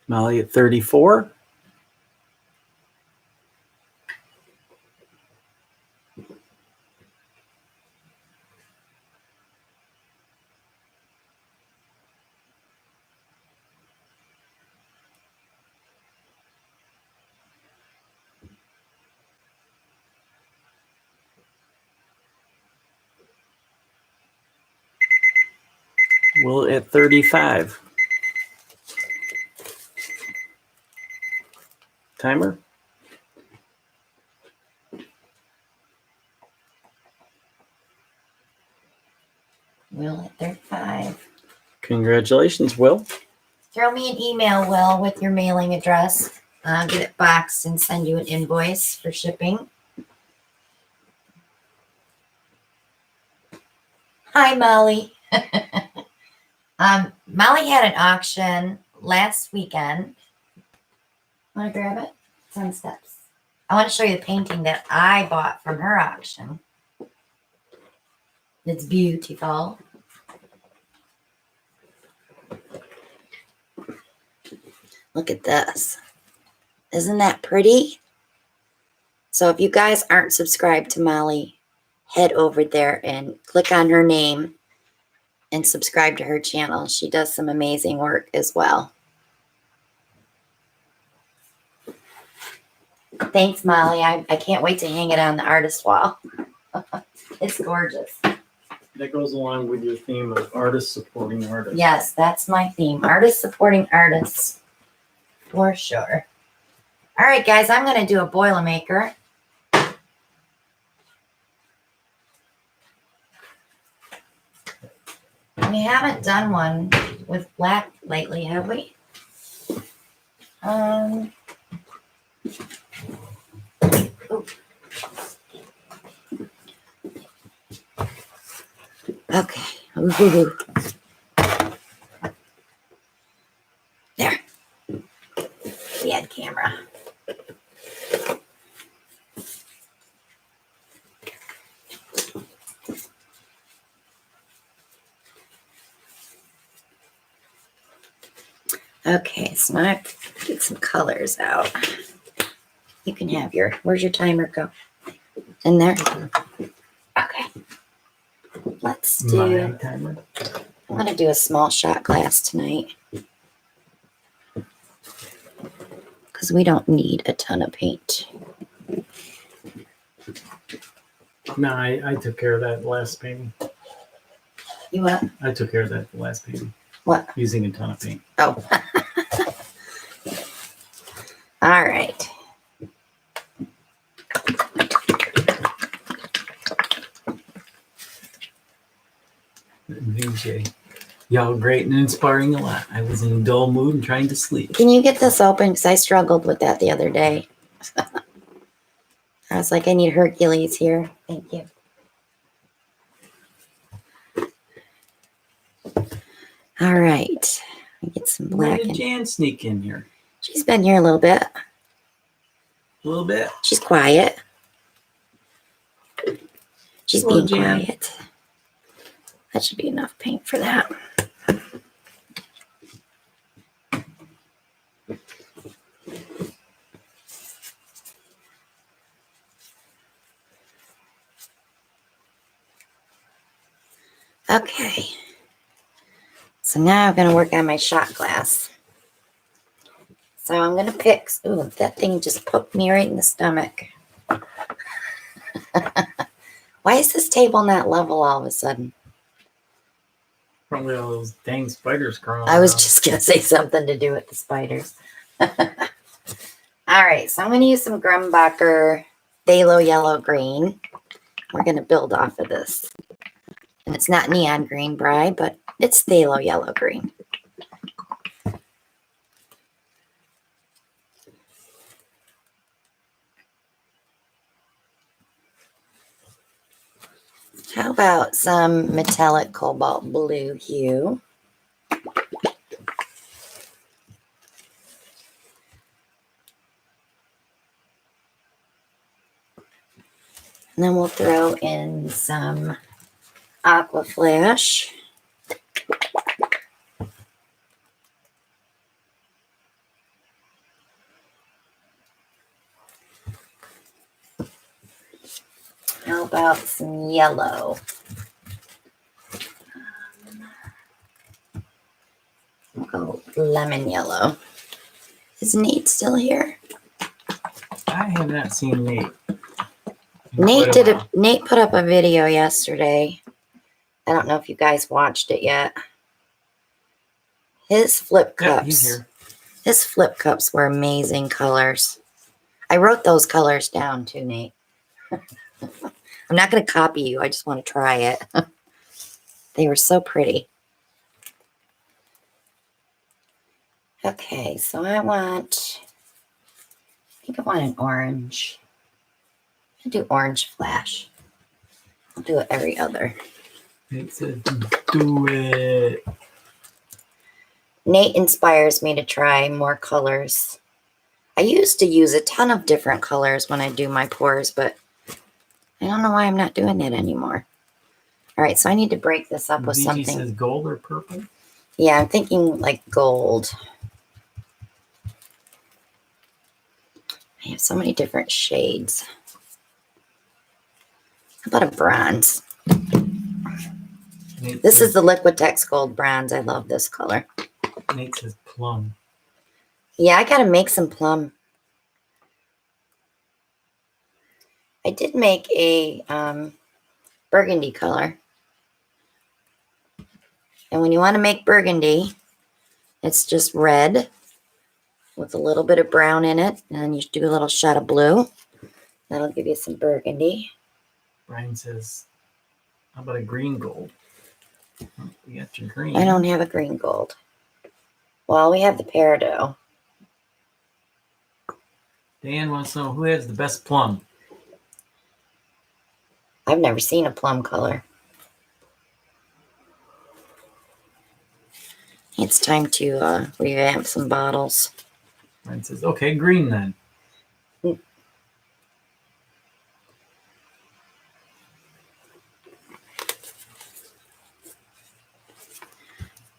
Molly at 34. Will at 35. Timer. Will at 35. Congratulations, Will. Throw me an email, Will, with your mailing address. I'll get it boxed and send you an invoice for shipping. Hi, Molly. Molly had an auction last weekend. Want to grab it? It's on steps. I want to show you the painting that I bought from her auction. It's beautiful. Look at this. Isn't that pretty? So if you guys aren't subscribed to Molly, head over there and click on her name and subscribe to her channel. She does some amazing work as well. Thanks, Molly. I can't wait to hang it on the artist wall. It's gorgeous. That goes along with your theme of artists supporting artists. Yes, that's my theme. Artists supporting artists. For sure. All right, guys, I'm going to do a Boilermaker. We haven't done one with black lately, have we? Ooh. Okay. Ooh. There. We had camera. Okay, so now I have to get some colors out. You can have your, where's your timer go? In there? Okay. Let's do, My timer. I'm going to do a small shot glass tonight. Because we don't need a ton of paint. No, I took care of that last painting. You what? I took care of that last painting. What? Using a ton of paint. Oh. All right. VJ. Y'all great and inspiring a lot. I was in a dull mood and trying to sleep. Can you get this open? Because I struggled with that the other day. I was like, I need Hercules here. Thank you. All right. Get some black. Where did Jan sneak in here? She's been here a little bit. A little bit. She's quiet. She's Hello, being Jan. quiet. That should be enough paint for that. Okay. So now I'm going to work on my shot glass. So I'm going to pick. Ooh, that thing just poked me right in the stomach. Why is this table not level all of a sudden? Probably all those dang spiders crawling I was around. just going to say something to do with the spiders. All right, so I'm going to use some Grumbacher phthalo yellow green. We're going to build off of this. And it's not neon green, Bri, but it's phthalo yellow green. How about some metallic cobalt blue hue? And then we'll throw in some aqua flash. How about some yellow? We'll go lemon yellow. Is Nate still here? I have not seen Nate. Nate put up a video yesterday. I don't know if you guys watched it yet. His flip Yeah, cups. he's here. His flip cups were amazing colors. I wrote those colors down too, Nate. I'm not going to copy you. I just want to try it. They were so pretty. Okay, so I think I want an orange. I'll do orange flash. I'll do it every other. Nate said, do it. Nate inspires me to try more colors. I used to use a ton of different colors when I do my pours, but I don't know why I'm not doing it anymore. All right, so I need to break this up with VG something. says gold or purple? Yeah, I'm thinking like gold. I have so many different shades. How about a bronze? Nate This says, is the Liquitex Gold Bronze. I love this color. Nate says plum. Yeah, I got to make some plum. I did make a burgundy color. And when you want to make burgundy, it's just red with a little bit of brown in it. And then you do a little shot of blue. That'll give you some burgundy. Brian says, how about a green gold? Oh, we got your green. I don't have a green gold. Well, we have the peridot. Dan wants to know who has the best plum. I've never seen a plum color. It's time to revamp some bottles. Brian says, okay, green then.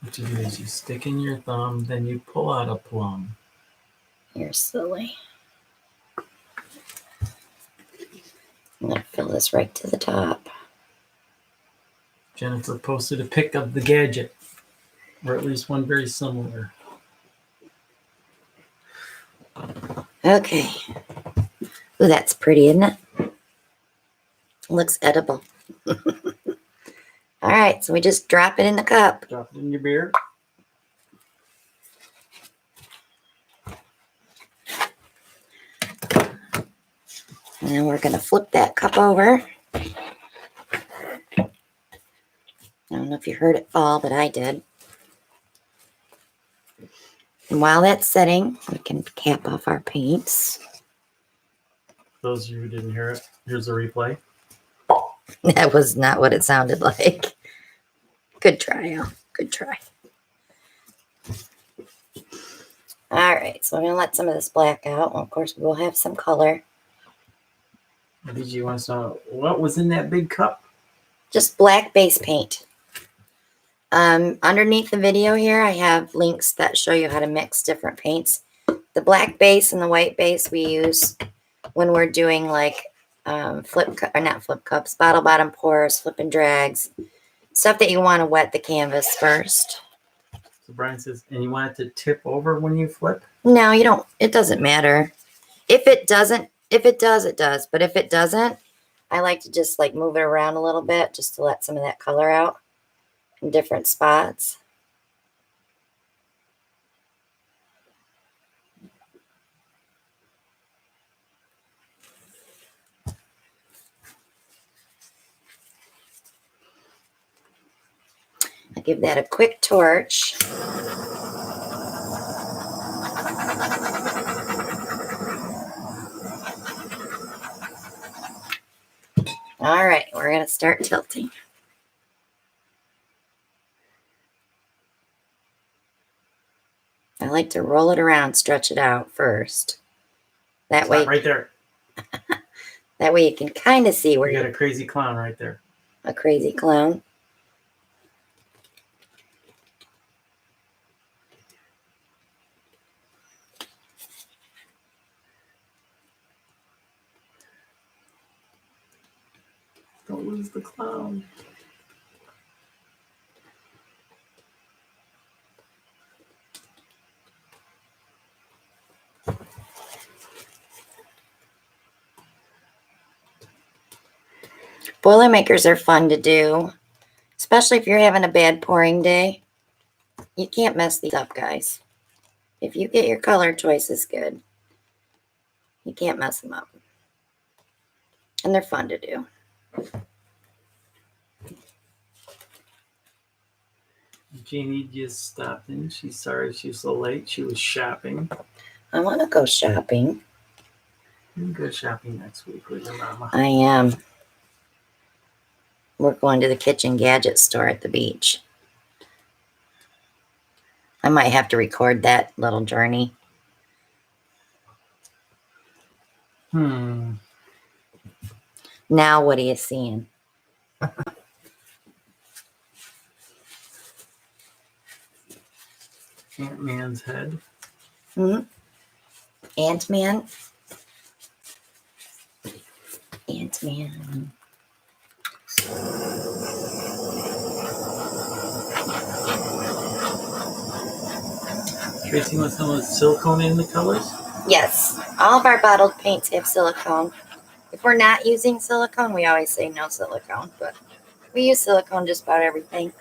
What you do is you stick in your thumb, then you pull out a plum. You're silly. I'm going to fill this right to the top. Jennifer posted a pic of the Gadget. or at least one very similar. Okay. Ooh, that's pretty, isn't it? Looks edible. All right, so we just drop it in the cup. Drop it in your beer. And then we're going to flip that cup over. I don't know if you heard it fall, but I did. And while that's setting, we can cap off our paints. Those of you who didn't hear it, here's a replay. That was not what it sounded like. Good try, Al. Good try. All right, so I'm going to let some of this black out. Well, of course, we'll have some color. BG wants to know what was in that big cup? Just black base paint. Underneath the video here, I have links that show you how to mix different paints. The black base and the white base we use when we're doing like not flip cups, bottle bottom pours, flip and drags, stuff that you want to wet the canvas first. So Brian says, and you want it to tip over when you flip? No, you don't. It doesn't matter. If it does, it does. But if it doesn't, I like to just like move it around a little bit just to let some of that color out in different spots. I'll give that a quick torch. All right, we're going to start tilting. I like to roll it around, stretch it out first. That way, right there. That way you can kind of see where you got a crazy clown right there. A crazy clown. Don't lose the clown. Boilermakers are fun to do, especially if you're having a bad pouring day. You can't mess these up, guys. If you get your color choices good, you can't mess them up. And they're fun to do. Jeannie just stopped in. She's sorry she's so late. She was shopping. I want to go shopping. You can go shopping next week with your mama. I am. We're going to the kitchen gadget store at the beach. I might have to record that little journey. Now what are you seeing? Ant-Man's head. Ant-Man. Ant-Man. Tracy wants to know, is silicone in the colors? Yes, all of our bottled paints have silicone. If we're not using silicone, we always say no silicone, but we use silicone just about everything.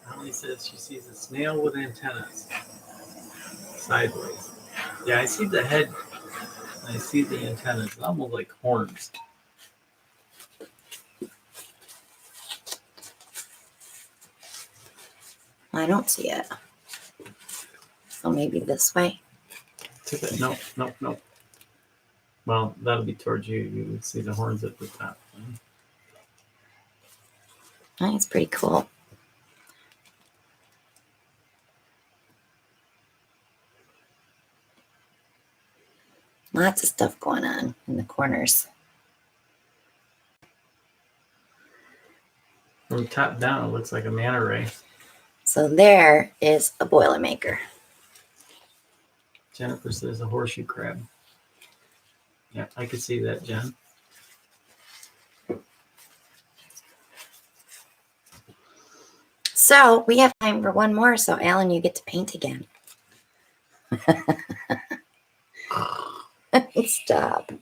Holly says she sees a snail with antennas sideways. Yeah, I see the head. I see the antennas, almost like horns. I don't see it. So maybe this way. Nope. Well, that'll be towards you. You would see the horns at the top. I think it's pretty cool. Lots of stuff going on in the corners. From top down, it looks like a manta ray. So there is a Boilermaker. Jennifer says a horseshoe crab. Yeah, I could see that, Jen. So we have time for one more. So Alan, you get to paint again. Stop.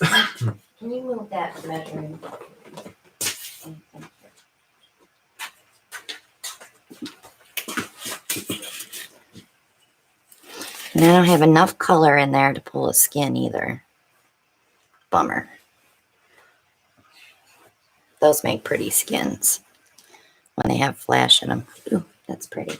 Can you move that measuring? And I don't have enough color in there to pull a skin either. Bummer. Those make pretty skins when they have flash in them. Ooh, that's pretty.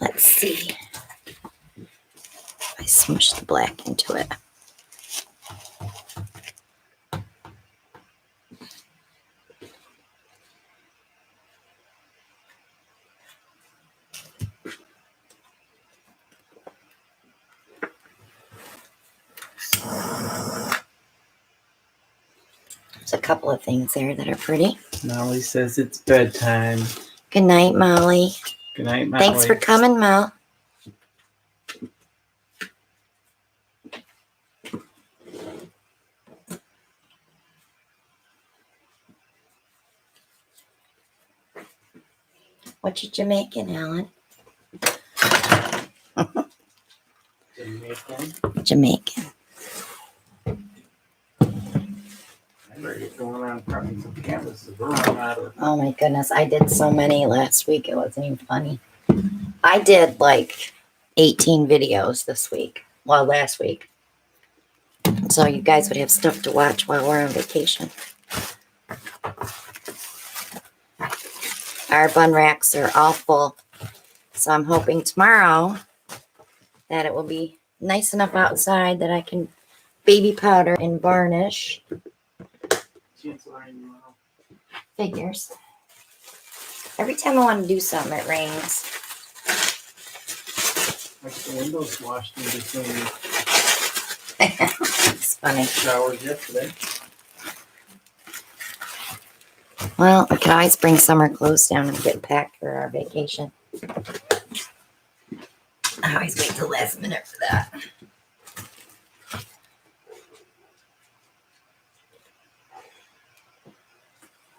Let's see. I smushed the black into it. There's a couple of things there that are pretty. Molly says it's bedtime. Good night, Molly. Good night, Molly. Thanks for coming, Mel. What you Jamaican, Alan? Jamaican. Oh my goodness, I did so many last week. It wasn't even funny. I did like 18 videos this week. Well, last week. So you guys would have stuff to watch while we're on vacation. Our bun racks are all full. So I'm hoping tomorrow that it will be nice enough outside that I can baby powder and varnish. Figures. Every time I want to do something, it rains. Like the windows washed in between It's funny. showers yesterday. Well, I can always bring summer clothes down and get packed for our vacation. I always wait till the last minute for that.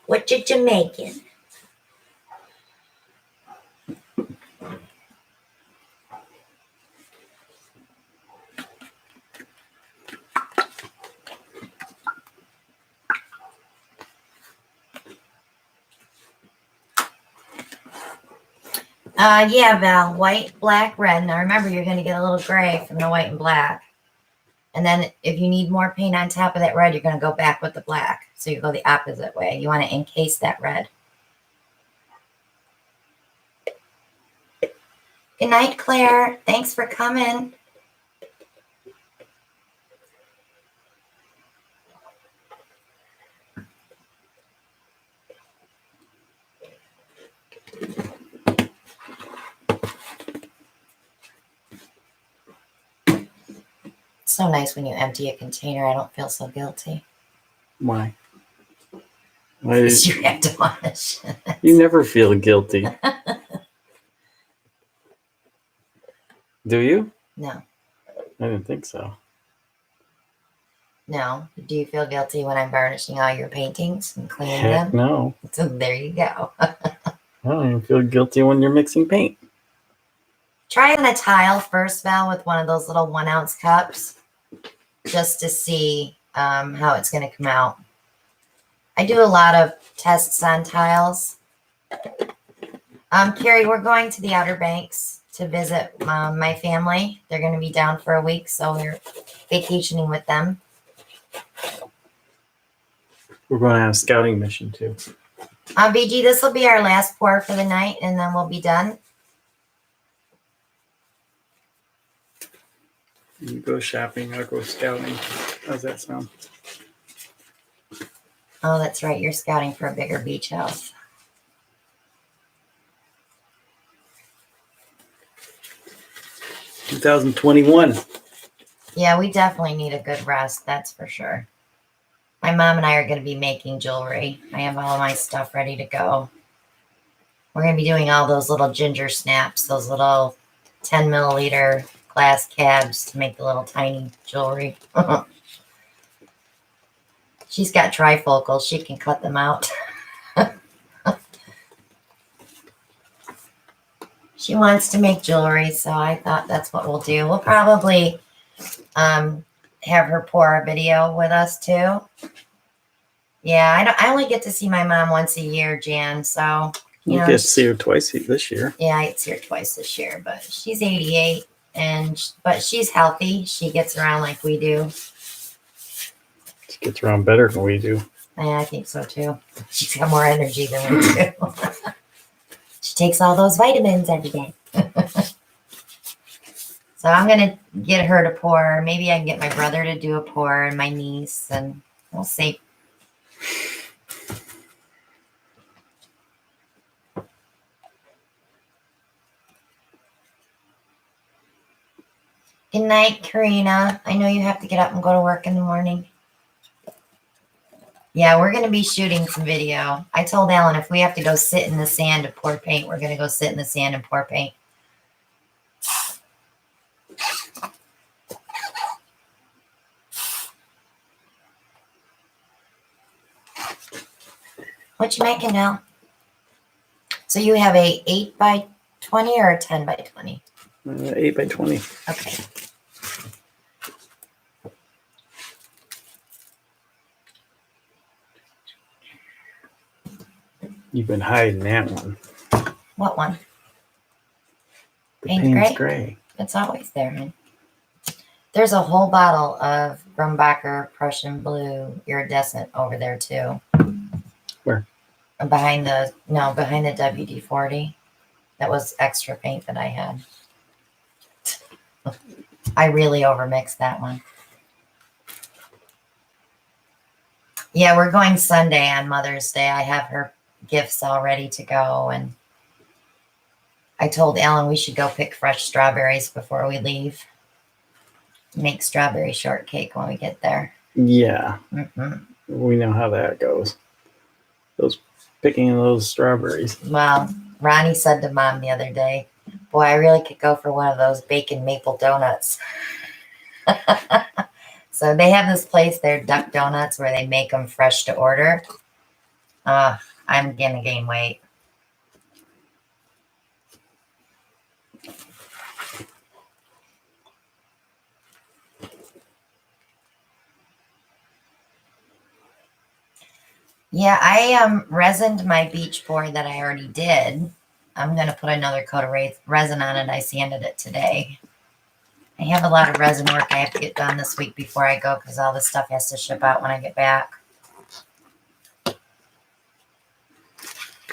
What you Jamaican? Yeah, Val, white, black, red. Now remember, you're going to get a little gray from the white and black. And then if you need more paint on top of that red, you're going to go back with the black. So you go the opposite way. You want to encase that red. Good night, Claire. Thanks for coming. It's so nice when you empty a container. I don't feel so guilty. Why? Because you have to wash it. You never feel guilty. Do you? No. I didn't think so. No. Do you feel guilty when I'm varnishing all your paintings and cleaning Heck them? no. So there you go. I don't even feel guilty when you're mixing paint. Try on a tile first, Val, with one of those little 1 ounce cups, just to see how it's going to come out. I do a lot of tests on tiles. Carrie, we're going to the Outer Banks to visit my family. They're going to be down for a week, so we're vacationing with them. We're going on a scouting mission too. BG, this will be our last pour for the night, and then we'll be done. You go shopping, I'll go scouting. How's that sound? Oh, that's right. You're scouting for a bigger beach house. $2021. Yeah, we definitely need a good rest. That's for sure. My mom and I are going to be making jewelry. I have all my stuff ready to go. We're going to be doing all those little ginger snaps, those little 10 milliliter glass cabs to make the little tiny jewelry. She's got trifocals. She can cut them out. She wants to make jewelry, so I thought that's what we'll do. We'll probably have her pour a video with us too. Yeah, I only get to see my mom once a year, Jan. So You know, get to see her twice this year. yeah, I get to see her twice this year, but she's 88, but she's healthy. She gets around like we do. She gets around better than we do. Yeah, I think so too. She's got more energy than we do. She takes all those vitamins every day. So I'm gonna get her to pour. Maybe I can get my brother to do a pour and my niece, and we'll see. Good night, Karina. I know you have to get up and go to work in the morning. Yeah, we're going to be shooting some video. I told Alan if we have to go sit in the sand to pour paint, we're going to go sit in the sand and pour paint. What you making now? So you have a 8 by 20 or a 10 by 20? 8 by 20. Okay. You've been hiding that one. What one? The Payne's Payne's Gray? Gray. It's always there, man. There's a whole bottle of Grumbacher Prussian Blue iridescent over there too. Where? Behind the WD-40. That was extra paint that I had. I really overmixed that one. Yeah, we're going Sunday on Mother's Day. I have her gifts all ready to go, and I told Ellen we should go pick fresh strawberries before we leave. Make strawberry shortcake when we get there. Yeah. Mm-hmm. We know how that goes. Picking those strawberries. Well, Ronnie said to Mom the other day, boy, I really could go for one of those bacon maple donuts. So they have this place there, Duck Donuts, where they make them fresh to order. I'm going to gain weight. Yeah, I resined my beach board that I already did. I'm going to put another coat of resin on it. I sanded it today. I have a lot of resin work I have to get done this week before I go because all this stuff has to ship out when I get back.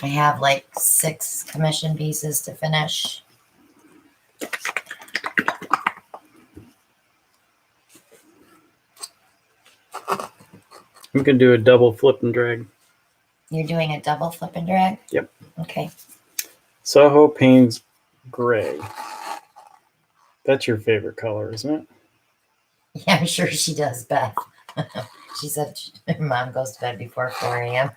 I have like 6 commission pieces to finish. I'm going to do a double flip and drag. You're doing a double flip and drag? Yep. Okay. Soho Payne's Gray. That's your favorite color, isn't it? Yeah, I'm sure she does, Beth. She said her mom goes to bed before 4 a.m.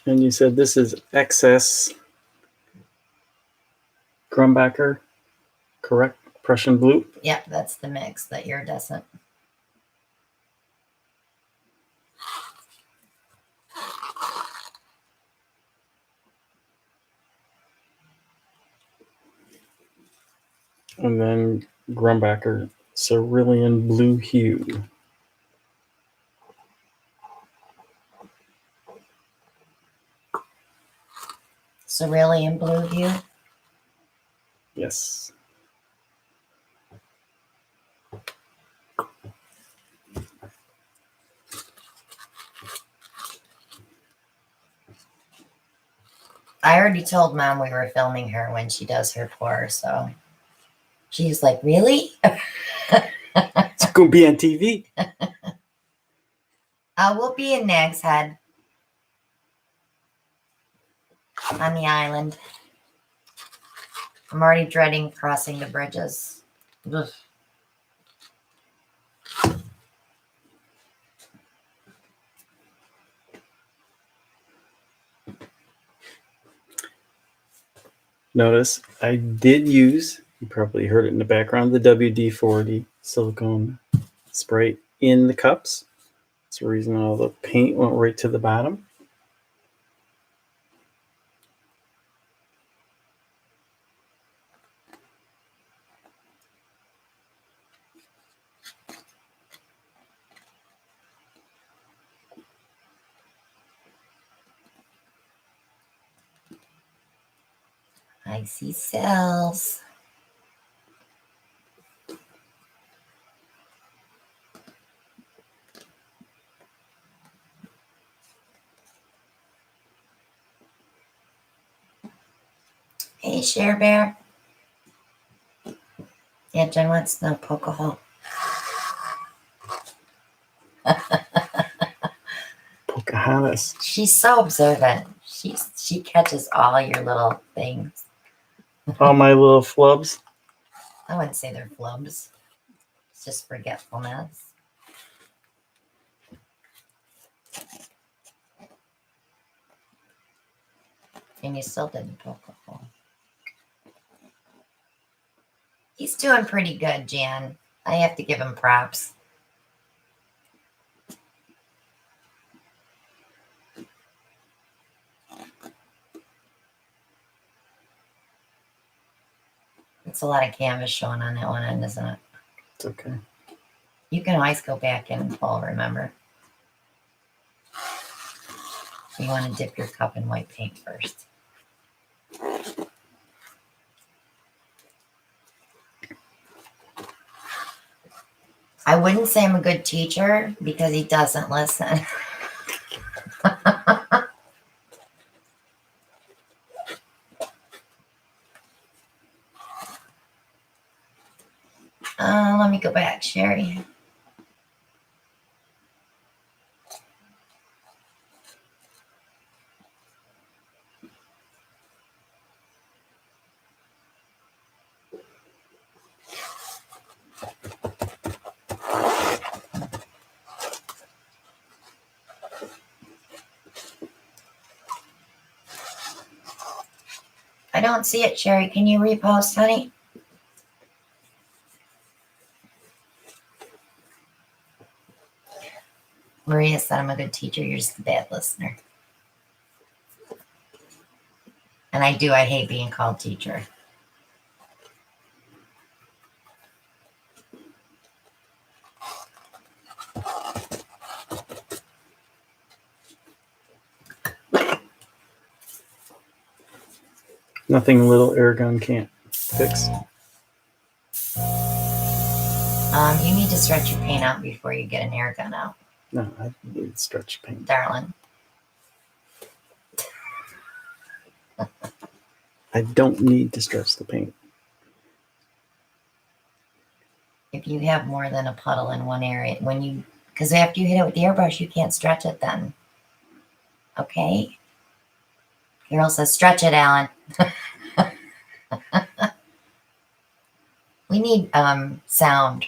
And you said this is excess Grumbacher, correct? Prussian Blue? Yep, that's the mix, that iridescent. And then Grumbacher Cerulean Blue Hue. Cerulean blue hue. Yes. I already told Mom we were filming her when she does her pour, so she's like, really? It's going to be on TV. We'll be in Nag's Head on the island. I'm already dreading crossing the bridges. Ugh. Notice I did use, you probably heard it in the background, the WD-40 silicone spray in the cups. That's the reason all the paint went right to the bottom. I see cells. Hey, Share Bear. Yeah, Jen wants to poke a hole. Pocahontas. She's so observant. She catches all your little things. All my little flubs. I wouldn't say they're flubs. It's just forgetfulness. And you still didn't poke a hole. He's doing pretty good, Jan. I have to give him props. It's a lot of canvas showing on that one end, isn't it? It's okay. You can always go back in and pull, remember? You want to dip your cup in white paint first. I wouldn't say I'm a good teacher because he doesn't listen. Let me go back, Sherry. I don't see it, Sherry. Can you repost, honey? Maria said I'm a good teacher. You're just a bad listener. And I hate being called teacher. Nothing little air gun can't fix. You need to stretch your paint out before you get an air gun out. No, I need stretch paint. Darling. I don't need to stretch the paint. If you have more than a puddle in one area, because after you hit it with the airbrush, you can't stretch it then. Okay? Carol says, stretch it, Alan. We need sound.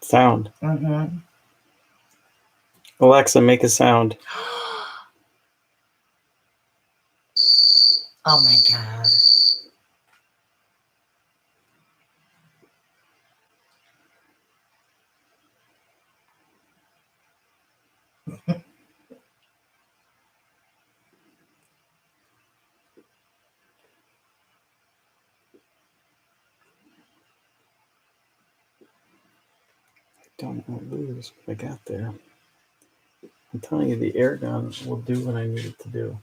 Sound. Mm-hmm. Alexa, make a sound. Oh my God. Don't want to lose what I got there. I'm telling you, the air gun will do what I need it to do.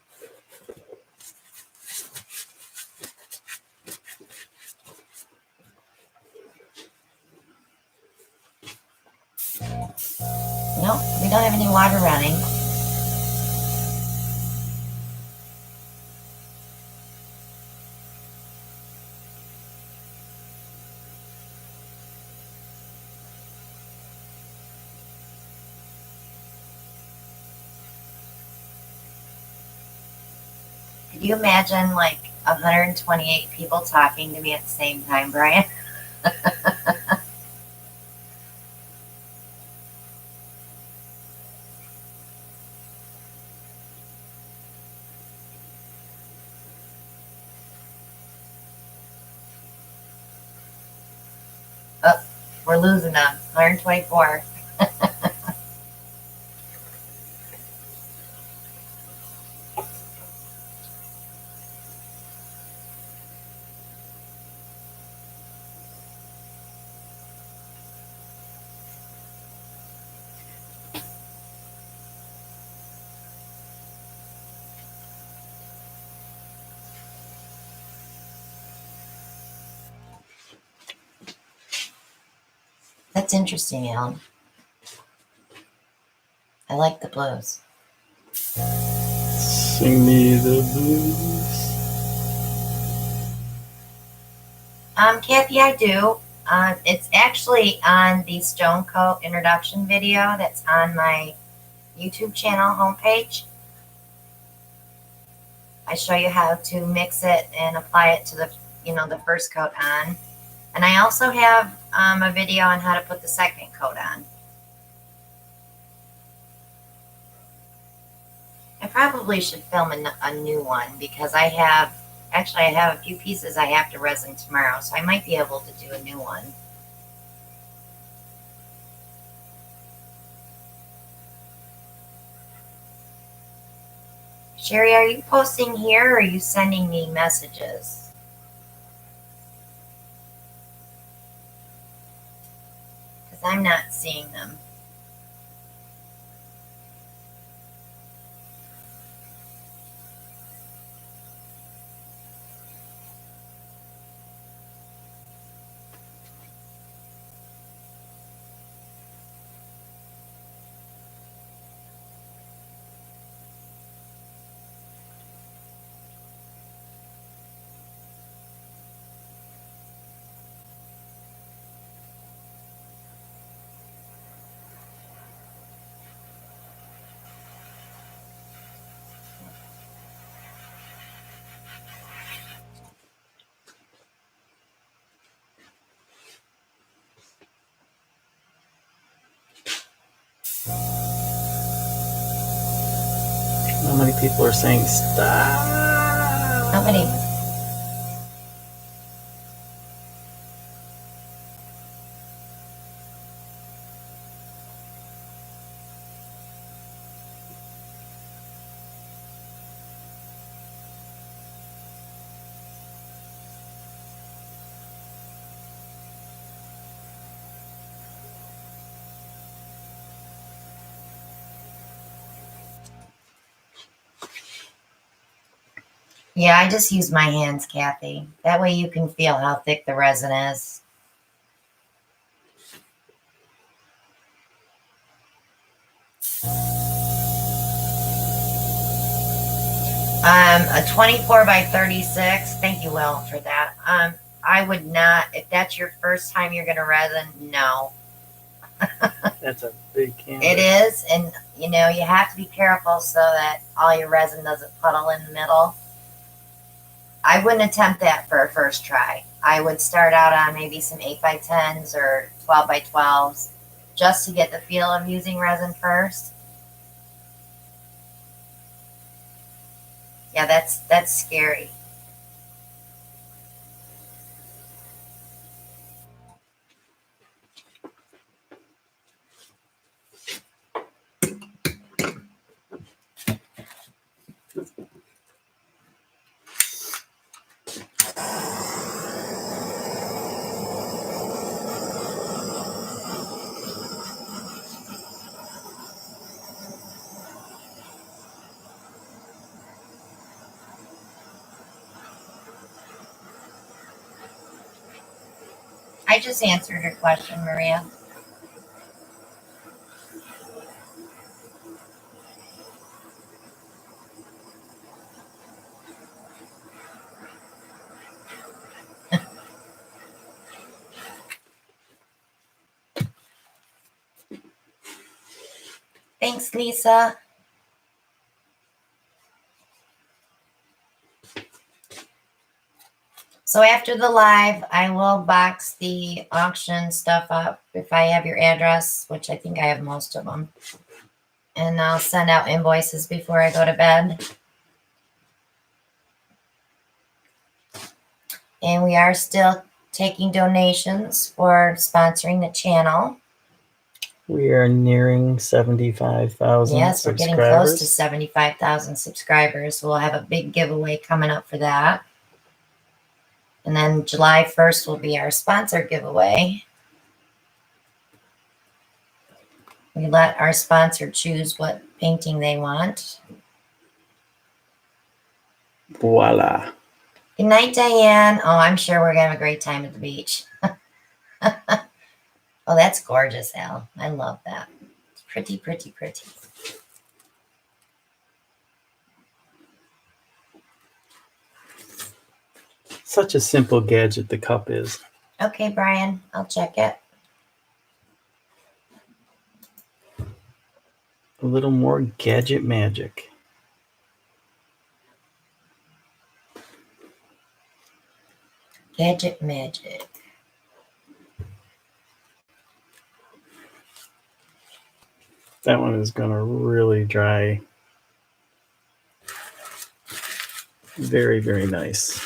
Nope, we don't have any water running. Could you imagine like 128 people talking to me at the same time, Brian? We're losing them. 124. That's interesting, Alan. I like the blues. Sing me the blues. Kathy, I do. It's actually on the Stone Coat introduction video that's on my YouTube channel homepage. I show you how to mix it and apply it to the, the first coat on. And I also have a video on how to put the second coat on. I probably should film a new one because I have a few pieces I have to resin tomorrow, so I might be able to do a new one. Sherry, are you posting here or are you sending me messages? Because I'm not seeing them. How many people are saying stop? How many? Yeah, I just use my hands, Kathy. That way you can feel how thick the resin is. A 24 by 36. Thank you, Will, for that. I would not, if that's your first time you're going to resin, no. That's a big canvas. It is, and you have to be careful so that all your resin doesn't puddle in the middle. I wouldn't attempt that for a first try. I would start out on maybe some 8 by 10s or 12 by 12s just to get the feel of using resin first. Yeah, that's scary. I just answered your question, Maria. Thanks, Lisa. So after the live, I will box the auction stuff up if I have your address, which I think I have most of them. And I'll send out invoices before I go to bed. And we are still taking donations for sponsoring the channel. We are nearing 75,000 Yes, we're getting subscribers. close to 75,000 subscribers. We'll have a big giveaway coming up for that. And then July 1st will be our sponsor giveaway. We let our sponsor choose what painting they want. Voila. Good night, Diane. Oh, I'm sure we're going to have a great time at the beach. Oh, that's gorgeous, Al. I love that. It's pretty, pretty, pretty. Such a simple gadget the cup is. Okay, Brian, I'll check it. A little more gadget magic. Gadget magic. That one is going to really dry. Very, very nice.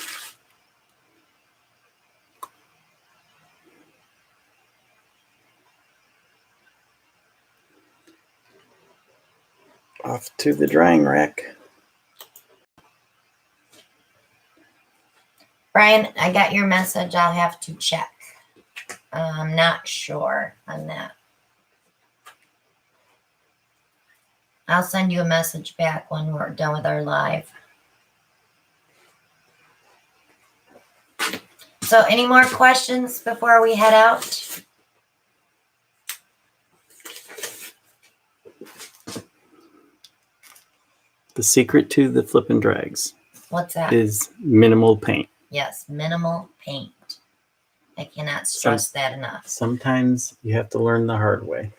Off to the drying rack. Brian, I got your message. I'll have to check. I'm not sure on that. I'll send you a message back when we're done with our live. So any more questions before we head out? The secret to the flip and drags What's that? is minimal paint. Yes, minimal paint. I cannot stress that enough. Sometimes you have to learn the hard way.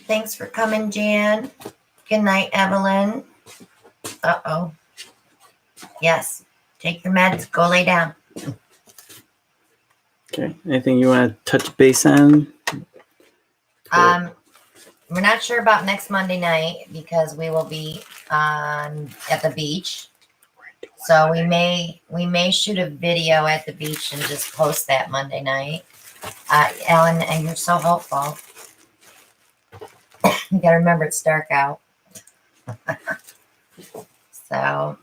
Thanks for coming, Jan. Good night, Evelyn. Uh-oh. Yes. Take your meds. Go lay down. Okay. Anything you want to touch base on? We're not sure about next Monday night because we will be at the beach. So we may shoot a video at the beach and just post that Monday night. Ellen, and you're so helpful. You gotta remember it's dark out. So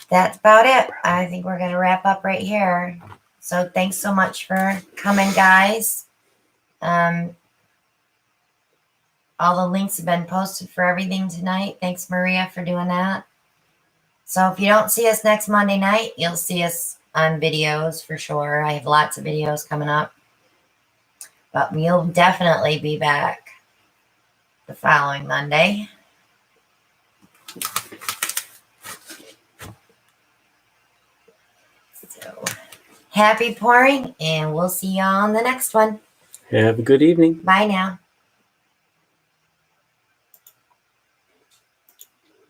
that's about it. I think we're gonna wrap up right here. So thanks so much for coming, guys. All the links have been posted for everything tonight. Thanks, Maria, for doing that. So if you don't see us next Monday night, you'll see us on videos for sure. I have lots of videos coming up. But we'll definitely be back the following Monday. So happy pouring, and we'll see you on the next one. Have a good evening. Bye now.